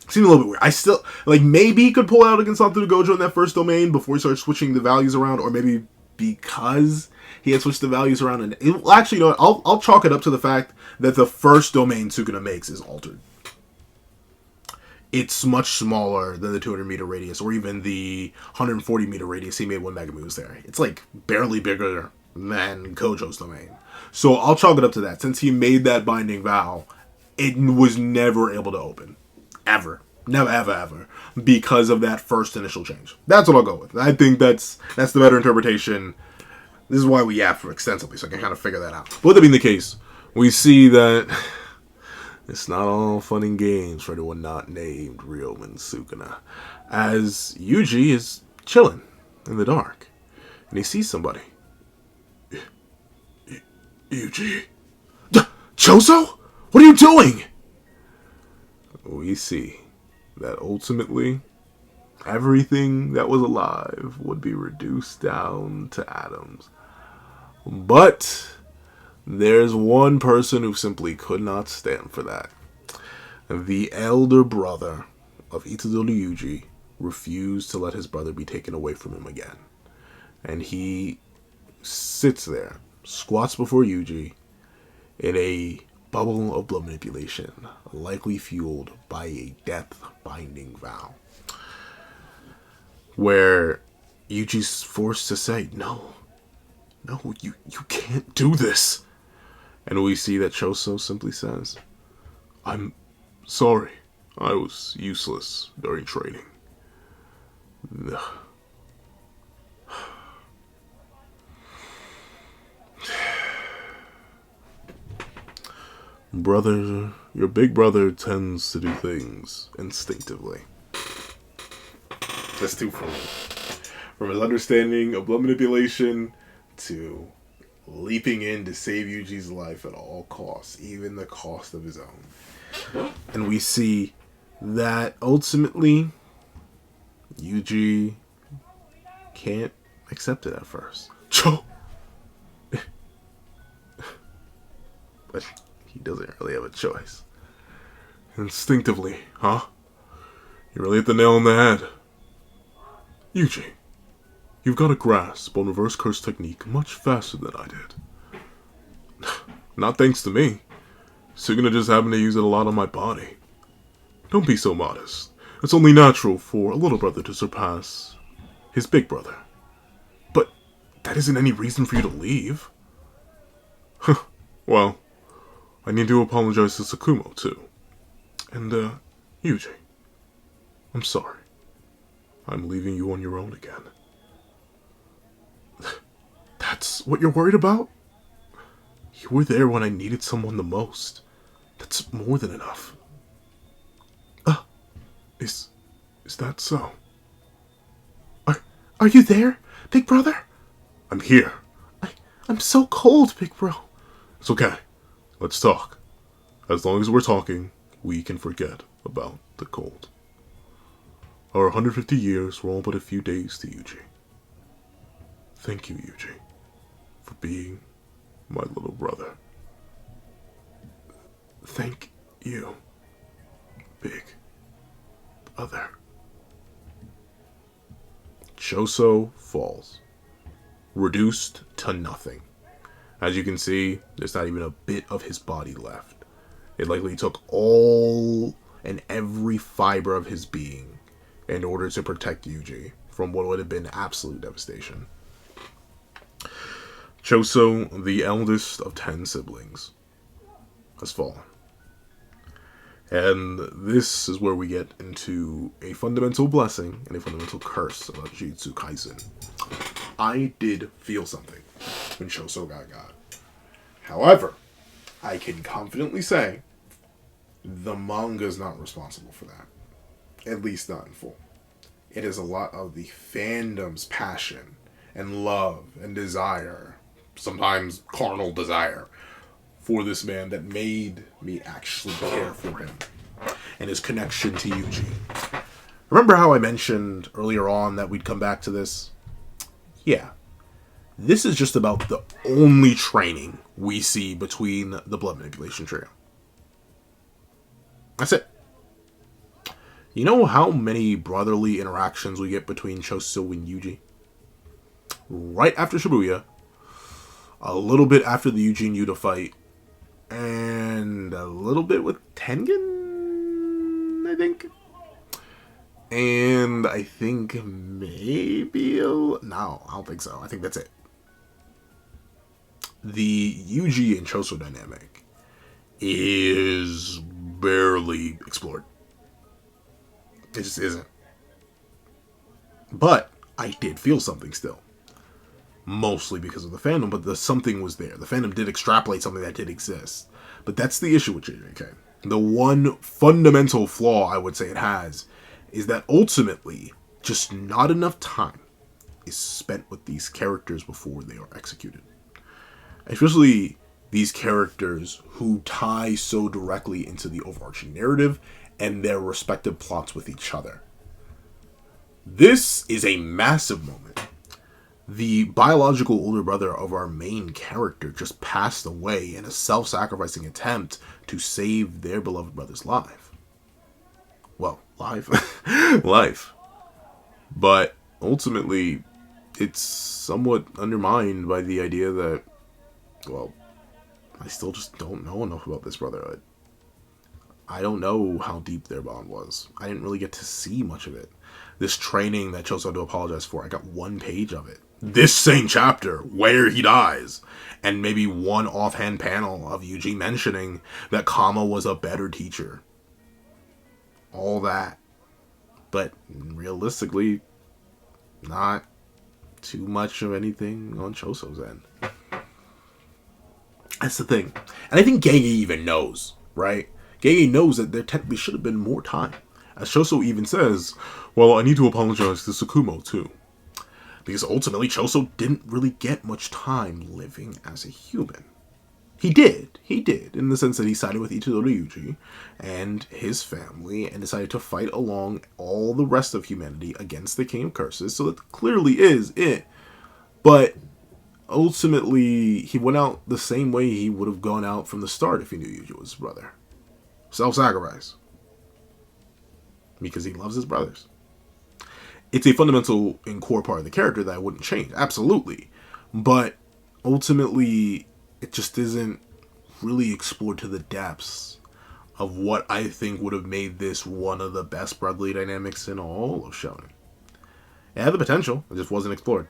Seems a little bit weird. I still, maybe he could pull out against Satoru Gojo in that first domain before he started switching the values around, or maybe because he had switched the values around. And actually, you know what? I'll chalk it up to the fact that the first domain Sukuna makes is altered. It's much smaller than the 200 meter radius, or even the 140 meter radius he made when Mega moves there. It's barely bigger than Gojo's domain. So I'll chalk it up to that. Since he made that binding vow, it was never able to open. ever. Never, ever, ever. Because of that first initial change. That's what I'll go with. I think that's the better interpretation. This is why we yap for extensively, so I can kind of figure that out. But with that being the case, we see that it's not all fun and games for anyone not named Uraume and Sukuna. As Yuji is chilling in the dark, and he sees somebody. Yuji? Choso? What are you doing? We see that ultimately everything that was alive would be reduced down to atoms. But there's one person who simply could not stand for that. The elder brother of Itadori Yuji refused to let his brother be taken away from him again. And he sits there, squats before Yuji, in a bubble of blood manipulation, likely fueled by a death-binding vow. Where Yuji's forced to say, no, you can't do this. And we see that Choso simply says, I'm sorry, I was useless during training. Brother, your big brother tends to do things instinctively. That's too funny. From his understanding of blood manipulation to leaping in to save Yuji's life at all costs, even the cost of his own. And we see that ultimately Yuji can't accept it at first. But he doesn't really have a choice. Instinctively, huh? You really hit the nail on the head. Yuji, you've got a grasp on reverse curse technique much faster than I did. Not thanks to me. Sukuna just happened to use it a lot on my body. Don't be so modest. It's only natural for a little brother to surpass his big brother. But that isn't any reason for you to leave. Well, I need to apologize to Sakumo, too. And, Yuji, I'm sorry. I'm leaving you on your own again. That's what you're worried about? You were there when I needed someone the most. That's more than enough. Is that so? Are you there, big brother? I'm here. I'm so cold, big bro. It's okay. Let's talk. As long as we're talking, we can forget about the cold. Our 150 years were all but a few days to Yuji. Thank you, Yuji, for being my little brother. Thank you, big brother. Choso falls, reduced to nothing. As you can see, there's not even a bit of his body left. It likely took all and every fiber of his being in order to protect Yuji from what would have been absolute devastation. Choso, the eldest of 10 siblings, has fallen. And this is where we get into a fundamental blessing and a fundamental curse about Jujutsu Kaisen. I did feel something when Choso got. However, I can confidently say the manga is not responsible for that. At least not in full. It is a lot of the fandom's passion and love and desire, sometimes carnal desire, for this man that made me actually care for him and his connection to Yuji. Remember how I mentioned earlier on that we'd come back to this? Yeah. This is just about the only training we see between the blood manipulation trio. That's it. You know how many brotherly interactions we get between Choso and Yuji? Right after Shibuya, a little bit after the Yuji and Yuta fight, and a little bit with Tengen, I think. And I think maybe... No, I don't think so. I think that's it. The Yuji and Choso dynamic is barely explored. It just isn't. But I did feel something still. Mostly because of the fandom, but the something was there. The fandom did extrapolate something that did exist. But that's the issue with JJK. The one fundamental flaw I would say it has is that ultimately just not enough time is spent with these characters before they are executed. Especially these characters who tie so directly into the overarching narrative and their respective plots with each other. This is a massive moment. The biological older brother of our main character just passed away in a self-sacrificing attempt to save their beloved brother's life. Well, life. But ultimately, it's somewhat undermined by the idea that, well, I still just don't know enough about this brotherhood. I don't know how deep their bond was. I didn't really get to see much of it. This training that Choso had to apologize for, I got 1 page of it. This same chapter, where he dies, and maybe one offhand panel of Yuji mentioning that Kama was a better teacher. All that. But realistically, not too much of anything on Choso's end. That's the thing. And I think Gege even knows, right? Gege knows that there technically should have been more time. As Choso even says, well, I need to apologize to Tsukumo too. Because ultimately, Choso didn't really get much time living as a human. He did, in the sense that he sided with Itadori Yuji and his family and decided to fight along all the rest of humanity against the King of Curses, so that clearly is it. But ultimately, he went out the same way he would have gone out from the start if he knew Yuji was his brother. Self-sacrifice. Because he loves his brothers. It's a fundamental and core part of the character that I wouldn't change, absolutely. But ultimately, it just isn't really explored to the depths of what I think would have made this one of the best brotherly dynamics in all of shonen. It had the potential, it just wasn't explored.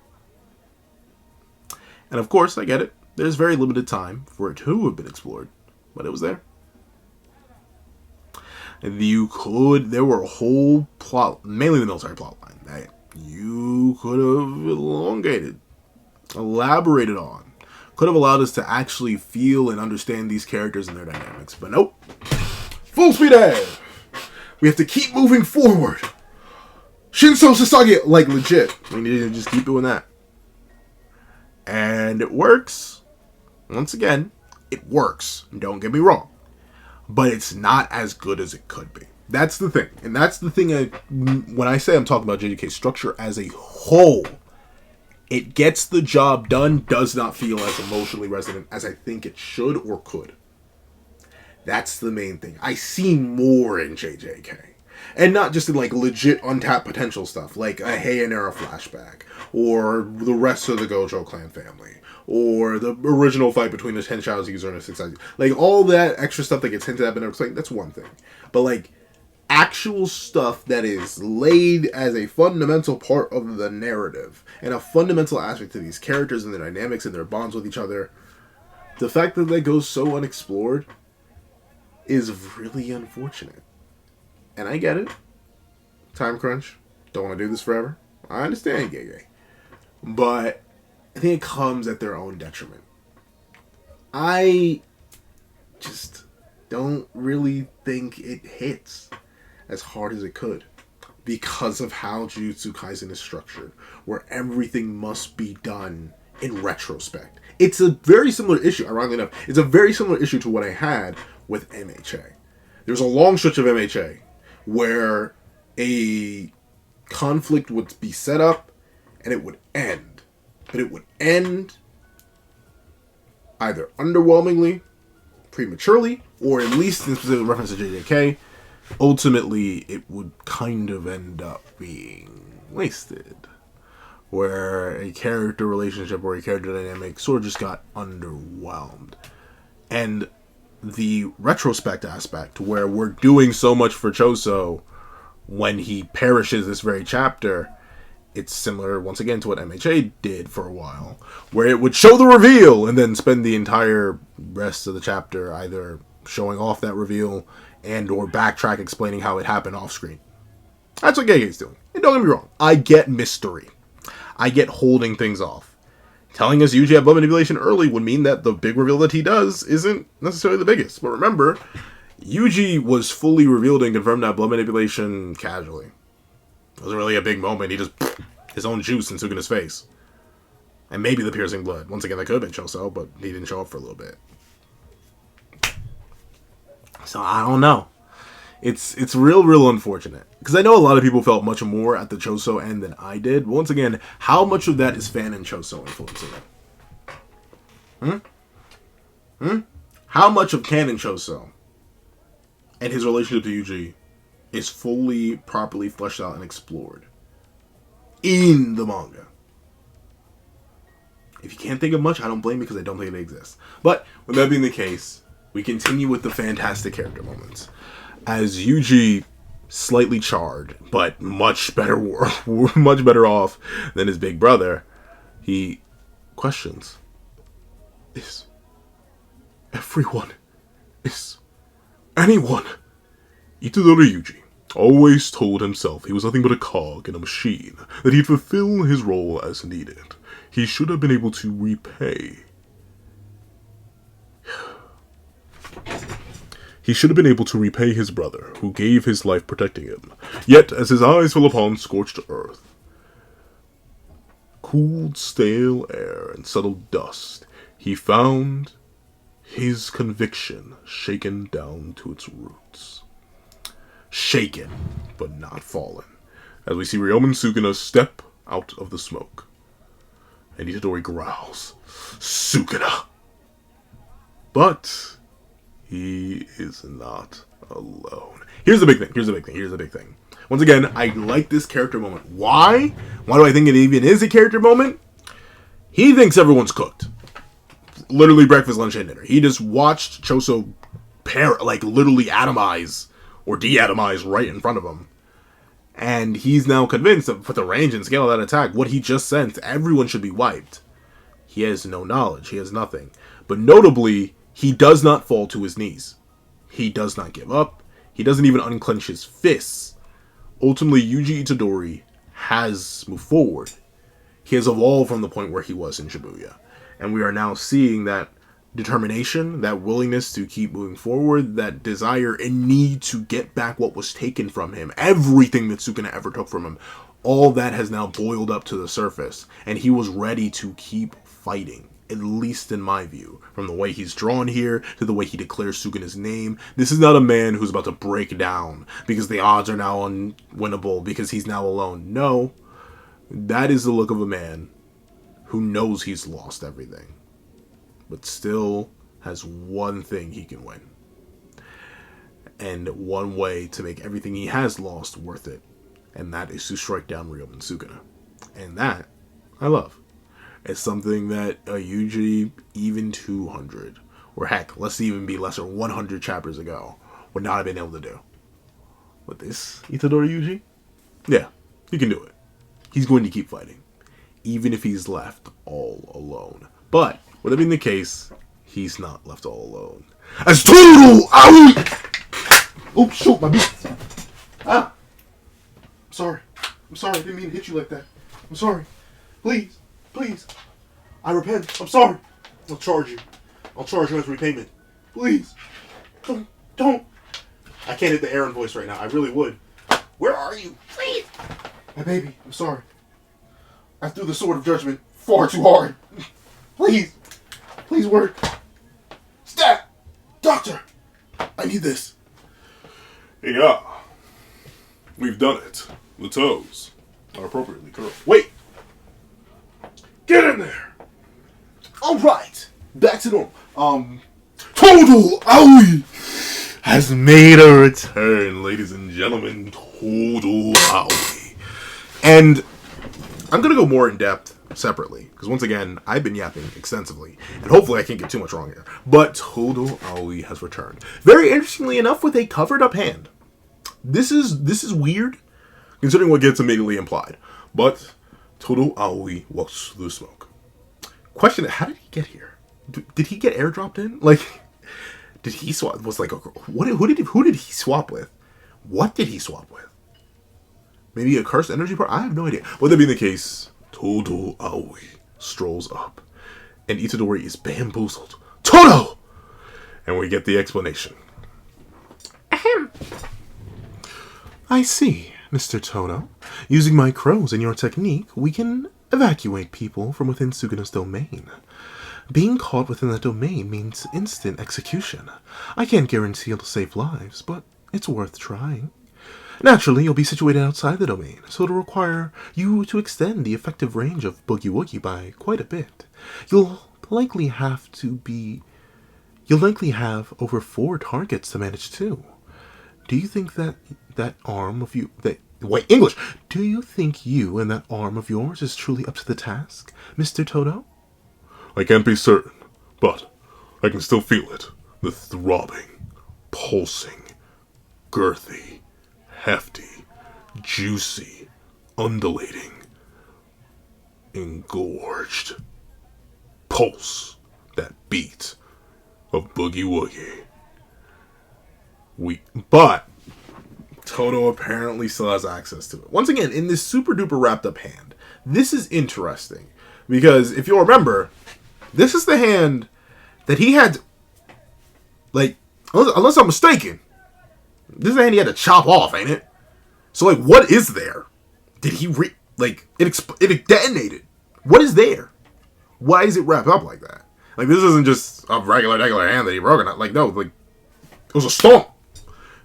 And of course, I get it. There's very limited time for it to have been explored, but it was there. And there were a whole plot, mainly the military plot line, that you could have elongated, elaborated on, could have allowed us to actually feel and understand these characters and their dynamics. But nope. Full speed ahead. We have to keep moving forward. Shinso Sasagi, like legit. We need to just keep doing that. And it works. Once again, it works. Don't get me wrong. But it's not as good as it could be. That's the thing. And that's the thing when I say I'm talking about JJK structure as a whole, it gets the job done, does not feel as emotionally resonant as I think it should or could. That's the main thing. I see more in JJK. And not just in like legit untapped potential stuff, like a Heian era flashback, or the rest of the Gojo clan family, or the original fight between the 10 Shadows user and the 6 Eyes. Like, all that extra stuff that gets hinted at but never explained, that's one thing. But, like, actual stuff that is laid as a fundamental part of the narrative, and a fundamental aspect to these characters and their dynamics and their bonds with each other, the fact that that goes so unexplored is really unfortunate. And I get it. Time crunch. Don't want to do this forever. I understand, Gege. But I think it comes at their own detriment. I just don't really think it hits as hard as it could because of how Jujutsu Kaisen is structured, where everything must be done in retrospect. It's a very similar issue, ironically enough. It's a very similar issue to what I had with MHA. There's a long stretch of MHA where a conflict would be set up and it would end. But it would end either underwhelmingly, prematurely, or at least in specific reference to JJK, ultimately it would kind of end up being wasted. Where a character relationship or a character dynamic sort of just got underwhelmed. And the retrospect aspect, where we're doing so much for Choso when he perishes this very chapter, it's similar, once again, to what MHA did for a while, where it would show the reveal and then spend the entire rest of the chapter either showing off that reveal and or backtrack explaining how it happened off screen. That's what Gege's doing. And don't get me wrong, I get mystery. I get holding things off. Telling us Yuji had blood manipulation early would mean that the big reveal that he does isn't necessarily the biggest. But remember, Yuji was fully revealed and confirmed that blood manipulation casually. It wasn't really a big moment. He just his own juice in Sukuna's face. And maybe the piercing blood. Once again, that could have been Choso, but he didn't show up for a little bit. So I don't know. It's real unfortunate. Because I know a lot of people felt much more at the Choso end than I did. But once again, how much of that is fan and Choso influencing it? How much of canon Choso and his relationship to Yuji is fully, properly fleshed out and explored in the manga? If you can't think of much, I don't blame you because I don't think it exists. But with that being the case, we continue with the fantastic character moments. As Yuji, slightly charred, but much better off than his big brother, he questions, is anyone? Itadori Yuji always told himself he was nothing but a cog in a machine, that he'd fulfill his role as needed. He should have been able to repay. He should have been able to repay his brother, who gave his life protecting him. Yet, as his eyes fell upon scorched earth, cooled stale air and settled dust, he found his conviction shaken down to its roots. Shaken, but not fallen, as we see Uraume and Sukuna step out of the smoke. And Itadori growls, "Sukuna!" But he is not alone. Here's the big thing. Once again, I like this character moment. Why? Why do I think it even is a character moment? He thinks everyone's cooked. Literally breakfast, lunch, and dinner. He just watched Choso literally atomize or de-atomize right in front of him. And he's now convinced that with the range and scale of that attack, what he just sensed, everyone should be wiped. He has no knowledge. He has nothing. But notably, he does not fall to his knees. He does not give up. He doesn't even unclench his fists. Ultimately, Yuji Itadori has moved forward. He has evolved from the point where he was in Shibuya. And we are now seeing that determination, that willingness to keep moving forward, that desire and need to get back what was taken from him, everything that Sukuna ever took from him, all that has now boiled up to the surface. And he was ready to keep fighting. At least in my view, from the way he's drawn here to the way he declares Sukuna's name. This is not a man who's about to break down because the odds are now unwinnable because he's now alone. No, that is the look of a man who knows he's lost everything, but still has one thing he can win. And one way to make everything he has lost worth it. And that is to strike down Uraume and Sukuna. And that, I love. It's something that a Yuji, even 200, or heck, let's even be lesser, 100 chapters ago, would not have been able to do. But this Itadori Yuji, yeah, he can do it. He's going to keep fighting, even if he's left all alone. But, with that being the case, he's not left all alone. As Todo! Oh, shoot, my beats. Ah! I'm sorry, I didn't mean to hit you like that. I'm sorry. Please. I repent. I'm sorry. I'll charge you. As repayment. Please. Don't. I can't hit the Aaron voice right now. I really would. Where are you? Please. My baby, I'm sorry. I threw the sword of judgment far too hard. Please work. Stat! Doctor! I need this. Yeah. We've done it. The toes are appropriately curled. Wait! Get in there! Alright! Back to normal. Todo Aoi has made a return, ladies and gentlemen. Todo Aoi. And I'm gonna go more in depth separately, because once again, I've been yapping extensively, and hopefully I can't get too much wrong here. But Todo Aoi has returned. Very interestingly enough, with a covered up hand. This is weird, considering what gets immediately implied. But Todo Aoi walks through the smoke. Question: how did he get here? Did he get airdropped in? Like, did he swap? Who did he swap with? What did he swap with? Maybe a cursed energy part? I have no idea. Would that be the case? Todo Aoi strolls up, and Itadori is bamboozled. Todo! And we get the explanation. Ahem. I see, Mr. Todo. Using my crows and your technique, we can evacuate people from within Sukuna's domain. Being caught within that domain means instant execution. I can't guarantee it'll save lives, but it's worth trying. Naturally, you'll be situated outside the domain, so it'll require you to extend the effective range of Boogie Woogie by quite a bit. You'll likely have over 4 targets to manage too. Do you think that arm of you... Wait, English! Do you think you and that arm of yours is truly up to the task, Mr. Todo? I can't be certain, but I can still feel it. The throbbing, pulsing, girthy, hefty, juicy, undulating, engorged pulse, that beat of Boogie Woogie. But Todo apparently still has access to it. Once again, in this super duper wrapped up hand, this is interesting because if you'll remember, this is the hand that he had, like, unless I'm mistaken, this is the hand he had to chop off, ain't it? So, like, what is there? Did he it detonated? What is there? Why is it wrapped up like that? Like, this isn't just a regular hand that he broke. Like, no, like, it was a stomp.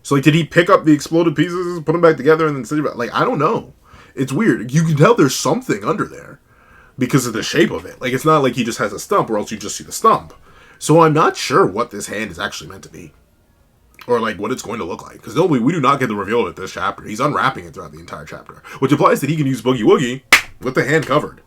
So, like, did he pick up the exploded pieces, put them back together, and then say, like, I don't know. It's weird. You can tell there's something under there because of the shape of it. Like, it's not like he just has a stump, or else you just see the stump. So I'm not sure what this hand is actually meant to be. Or, like, what it's going to look like. Because we do not get the reveal of it this chapter. He's unwrapping it throughout the entire chapter. Which implies that he can use Boogie Woogie with the hand covered.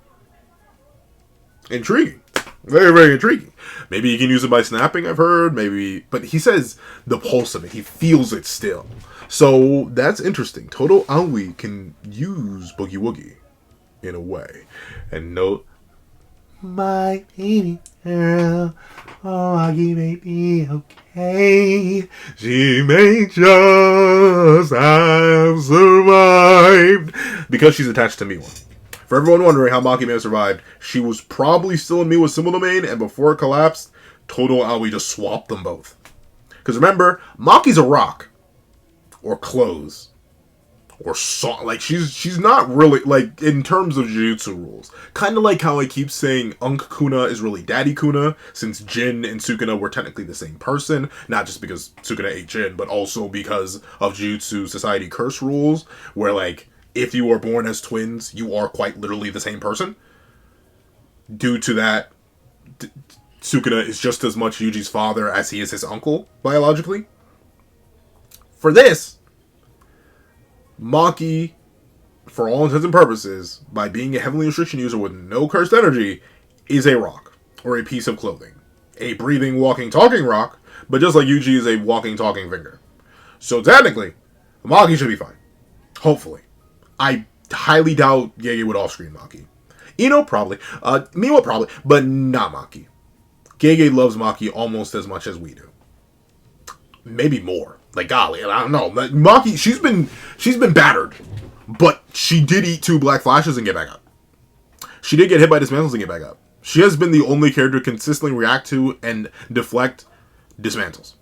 Intriguing. Very, very intriguing. Maybe he can use it by snapping, I've heard. Maybe. But he says the pulse of it. He feels it still. So, that's interesting. Todo Aoi can use Boogie Woogie in a way. And note, my baby girl, oh, Aggie may be okay. She may just have survived. Because she's attached to Miwa. For everyone wondering how Maki may have survived, she was probably still in Miwa's symbol domain, and before it collapsed, Todo Aoi just swapped them both. Because remember, Maki's a rock. Or clothes. Or song. Like, she's not really, like, in terms of Jujutsu rules. Kind of like how I keep saying Unc Kuna is really Daddy Kuna, since Jin and Sukuna were technically the same person. Not just because Sukuna ate Jin, but also because of Jujutsu Society curse rules, where, like, if you are born as twins, you are quite literally the same person. Due to that, Sukuna is just as much Yuji's father as he is his uncle, biologically. For this, Maki, for all intents and purposes, by being a heavenly restriction user with no cursed energy, is a rock, or a piece of clothing. A breathing, walking, talking rock, but just like Yuji is a walking, talking finger. So technically, Maki should be fine. Hopefully. I highly doubt Gege would off-screen Maki. Ino, probably. Miwa, probably. But not Maki. Gege loves Maki almost as much as we do. Maybe more. Like, golly, I don't know. Maki, she's been battered. But she did eat 2 black flashes and get back up. She did get hit by dismantles and get back up. She has been the only character to consistently react to and deflect dismantles.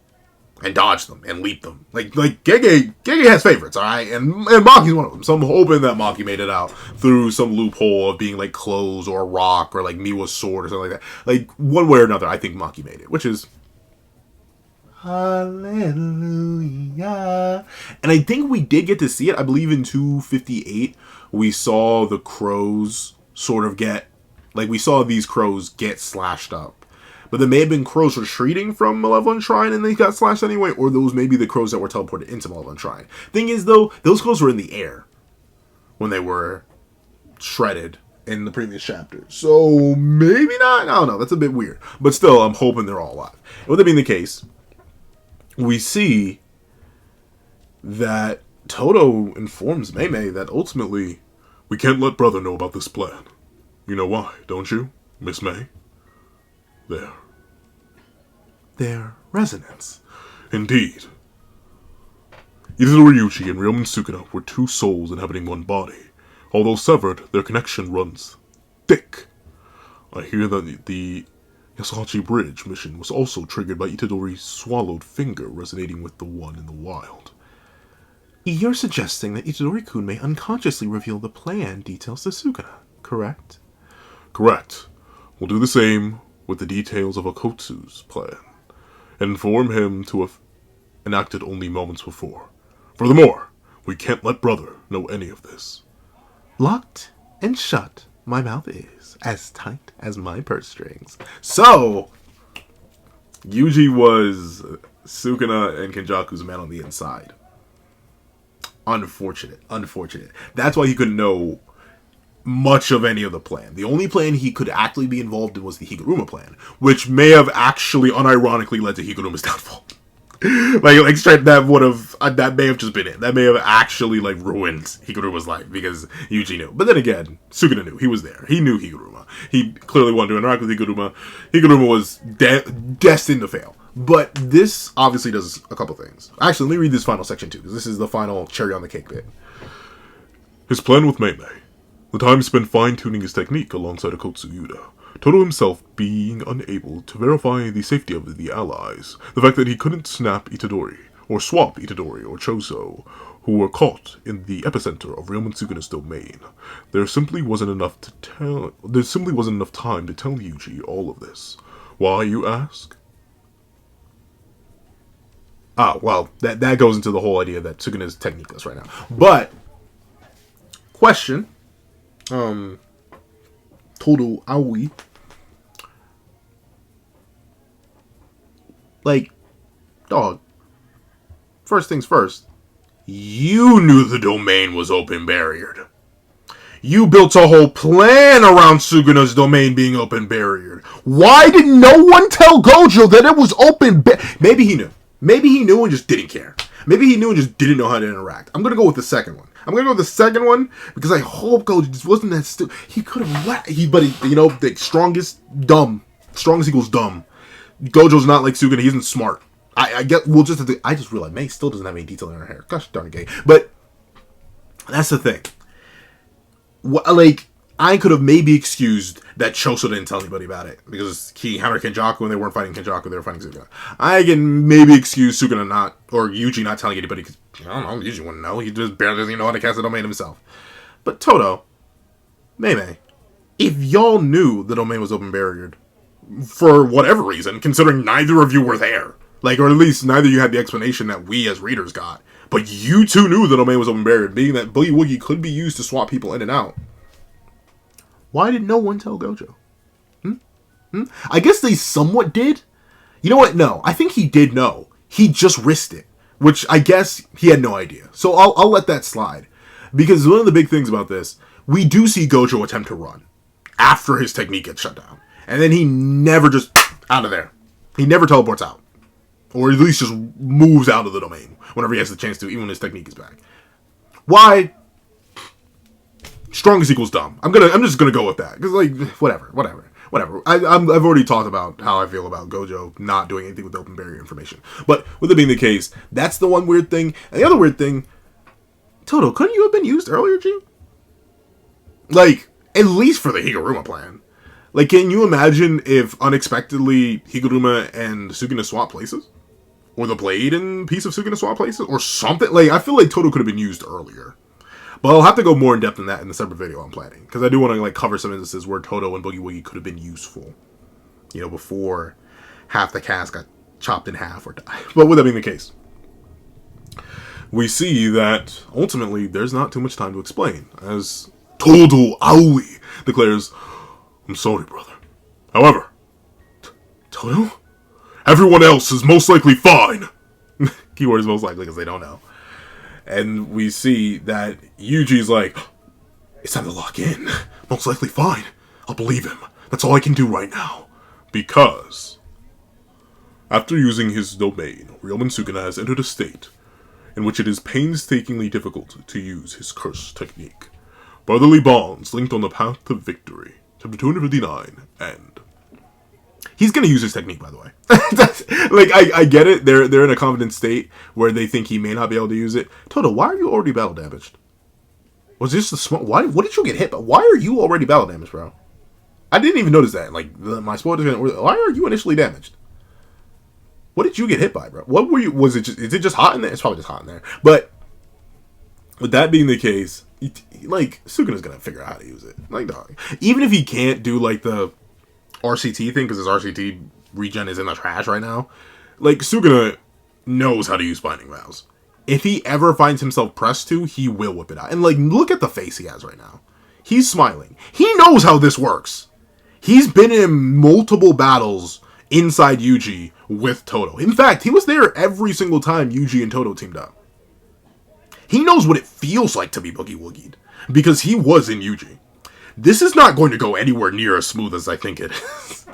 And dodge them, and leap them. Like Gege has favorites, alright? And Maki's one of them. So I'm hoping that Maki made it out through some loophole of being like clothes or rock or like Miwa's sword or something like that. Like, one way or another, I think Maki made it. Which is... Hallelujah. And I think we did get to see it. I believe in 258, we saw the crows sort of get... Like, we saw these crows get slashed up. But there may have been crows retreating from Malevolent Shrine and they got slashed anyway, or those may be the crows that were teleported into Malevolent Shrine. Thing is, though, those crows were in the air when they were shredded in the previous chapter. So, maybe not? I don't know. That's a bit weird. But still, I'm hoping they're all alive. And with that being the case, we see that Todo informs Mei that ultimately, we can't let brother know about this plan. You know why, don't you, Miss Mei? Their resonance. Indeed. Itadori Yuji and Ryoma Sukuna were two souls inhabiting one body. Although severed, their connection runs thick. I hear that the Yasachi Bridge mission was also triggered by Itadori's swallowed finger resonating with the one in the wild. You're suggesting that Itadori-kun may unconsciously reveal the plan details to Sukuna, correct? Correct. We'll do the same with the details of Okotsu's plan, and inform him to have enacted only moments before. Furthermore, we can't let brother know any of this. Locked and shut, my mouth is as tight as my purse strings. So, Yuji was Sukuna and Kenjaku's man on the inside. Unfortunate. That's why he couldn't know much of any of the plan. The only plan he could actually be involved in was the Higuruma plan, which may have actually unironically led to Higuruma's downfall. like straight, that may have just been it. That may have actually ruined Higuruma's life because Yuji knew. But then again, Sukuna knew. He was there. He knew Higuruma. He clearly wanted to interact with Higuruma. Higuruma was destined to fail. But this obviously does a couple things. Actually, let me read this final section too, because this is the final cherry on the cake bit. His plan with Mei. The time spent fine-tuning his technique alongside Okotsu Yuda. Todo himself being unable to verify the safety of the allies. The fact that he couldn't snap Itadori, or swap Itadori or Choso, who were caught in the epicenter of Ryoma Tsukuna's domain. There simply wasn't enough time to tell Yuji all of this. Why, you ask? Well, that goes into the whole idea that Sukuna's techniqueless right now. But, question, Todo Aoi, dog, first things first, you knew the domain was open barriered. You built a whole plan around Sukuna's domain being open barriered. Why did no one tell Gojo that it was open Maybe he knew. Maybe he knew and just didn't care. Maybe he knew and just didn't know how to interact. I'm going to go with the second one. Because I hope Gojo just wasn't that stupid. He could have the strongest equals dumb. Gojo's not like Sukuna. He isn't smart. I just realized May still doesn't have any detail in her hair. Gosh darn it, gay. But that's the thing. I could have maybe excused that Choso didn't tell anybody about it because he encountered Kenjaku and they weren't fighting Kenjaku, they were fighting Sukuna. I can maybe excuse Sukuna or Yuji not telling anybody because, I don't know, Yuji wouldn't know. He just barely doesn't even know how to cast the domain himself. But Todo, Mei, if y'all knew the domain was open barriered, for whatever reason, considering neither of you were there, or at least neither of you had the explanation that we as readers got, but you two knew the domain was open barriered, meaning that Boogie Woogie could be used to swap people in and out. Why did no one tell Gojo? I guess they somewhat did. You know what? No, I think he did know. He just risked it, which I guess he had no idea. So I'll let that slide. Because one of the big things about this, we do see Gojo attempt to run after his technique gets shut down. And then he never just out of there. He never teleports out. Or at least just moves out of the domain whenever he has the chance to, even when his technique is back. Why? Strongest equals dumb. I'm just gonna go with that because whatever. I've already talked about how I feel about Gojo not doing anything with open barrier information. But with it being the case, that's the one weird thing. And the other weird thing, Todo, couldn't you have been used earlier, G? At least for the Higuruma plan. Can you imagine if unexpectedly Higuruma and Sukuna swap places? Or the blade and piece of Sukuna swap places? Or something? I feel like Todo could have been used earlier. But I'll have to go more in depth in that in the separate video I'm planning. Because I do want to cover some instances where Todo and Boogie Woogie could have been useful. Before half the cast got chopped in half or died. But with that being the case, we see that ultimately there's not too much time to explain. As Todo Aoi declares, I'm sorry, brother. However, Todo? Everyone else is most likely fine. Keyword is most likely because they don't know. And we see that Yuji's it's time to lock in. Most likely fine. I'll believe him. That's all I can do right now. Because after using his domain, Ryoma Sukuna has entered a state in which it is painstakingly difficult to use his curse technique. Brotherly bonds linked on the path to victory. Chapter 259, end. He's gonna use his technique, by the way. Like, I get it. They're in a confident state where they think he may not be able to use it. Todo, why are you already battle damaged? Was this the smoke? Why? What did you get hit by? Why are you already battle damaged, bro? I didn't even notice that. Like, my spoilers. Why are you initially damaged? What did you get hit by, bro? What were you? Was it just? Is it just hot in there? It's probably just hot in there. But with that being the case, like, Sukuna's gonna figure out how to use it. Like, dog. Even if he can't do like the RCT thing, because his RCT regen is in the trash right now. Like, Sukuna knows how to use Binding Vows. If he ever finds himself pressed to, he will whip it out. And, like, look at the face he has right now. He's smiling. He knows how this works. He's been in multiple battles inside Yuji with Todo. In fact, he was there every single time Yuji and Todo teamed up. He knows what it feels like to be boogie woogied, because he was in Yuji. This is not going to go anywhere near as smooth as I think it is.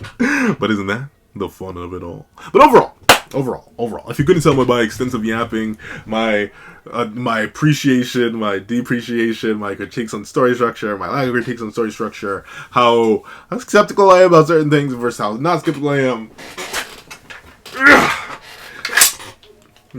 But isn't that the fun of it all? But overall, if you couldn't tell by my extensive yapping, my appreciation, my depreciation, my critiques on story structure, my lack of critiques on story structure, how skeptical I am about certain things versus how not skeptical I am.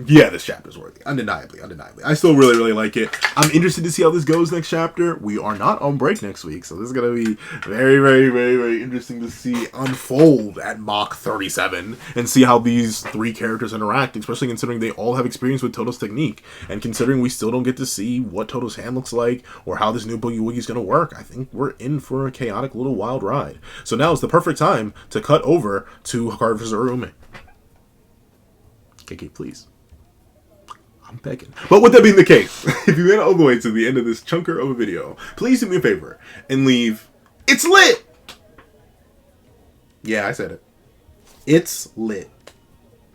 Yeah, this chapter is worthy. Undeniably. I still really like it. I'm interested to see how this goes next chapter. We are not on break next week, so this is going to be very interesting to see unfold at Mach 37 and see how these three characters interact, especially considering they all have experience with Todo's technique, and considering we still don't get to see what Todo's hand looks like or how this new Boogie Woogie is going to work. I think we're in for a chaotic little wild ride. So now is the perfect time to cut over to Hakari vs. Uraume. KK, please. I'm begging. But with that being the case, if you made it all the way to the end of this chunker of a video, please do me a favor and leave "It's lit." Yeah, I said it. It's lit.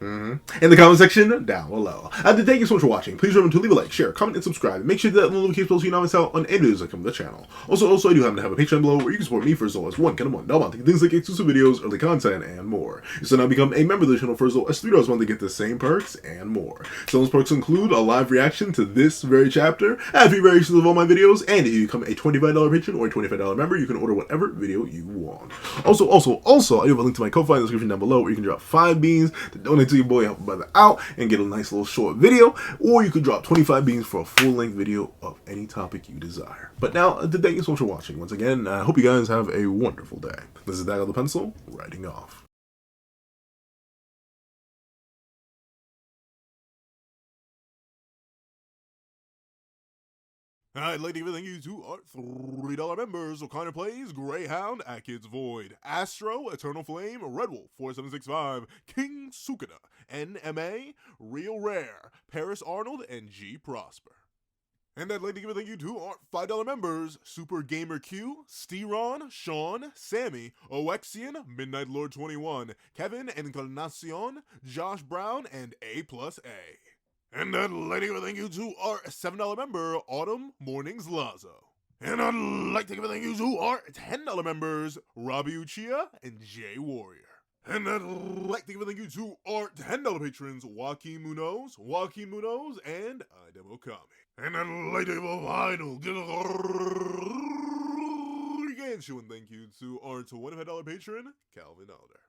In the comment section down below. Thank you so much for watching. Please remember to leave a like, share, comment, and subscribe. And make sure that the notification bell so you don't miss out on any videos that come to the channel. Also, I do happen to have a Patreon below where you can support me for as low as $1 a month. Things like exclusive videos, early content, and more. So now become a member of the channel for as low as $3 a month to get the same perks and more. So those perks include a live reaction to this very chapter, ad-free variations of all my videos, and if you become a $25 patron or a $25 member, you can order whatever video you want. Also, I do have a link to my Ko-Fi in the description down below where you can drop 5 beans to donate to your boy, help a brother out, and get a nice little short video, or you could drop 25 beans for a full-length video of any topic you desire. But now, thank you so much for watching. Once again, I hope you guys have a wonderful day. This is Dagger the Pencil, writing off. I'd like to give a thank you to our $3 members: O'Connor Plays, Greyhound, At Kids Void, Astro, Eternal Flame, Red Wolf 4765, King Sukuna, NMA, Real Rare, Paris Arnold, and G Prosper. And I'd like to give a thank you to our $5 members: Super Gamer Q, Steron, Sean, Sammy, Oexian, Midnight Lord 21, Kevin Encarnacion, Josh Brown, and A+A. And I'd like to give a thank you to our $7 member, Autumn Mornings Lazo. And I'd like to give a thank you to our $10 members, Robbie Uchiha and Jay Warrior. And I'd like to give a thank you to our $10 patrons, Joaquin Munoz, and Idem Okami. And I'd like to give a final gargantuan thank you to our $25 patron, Calvin Elder.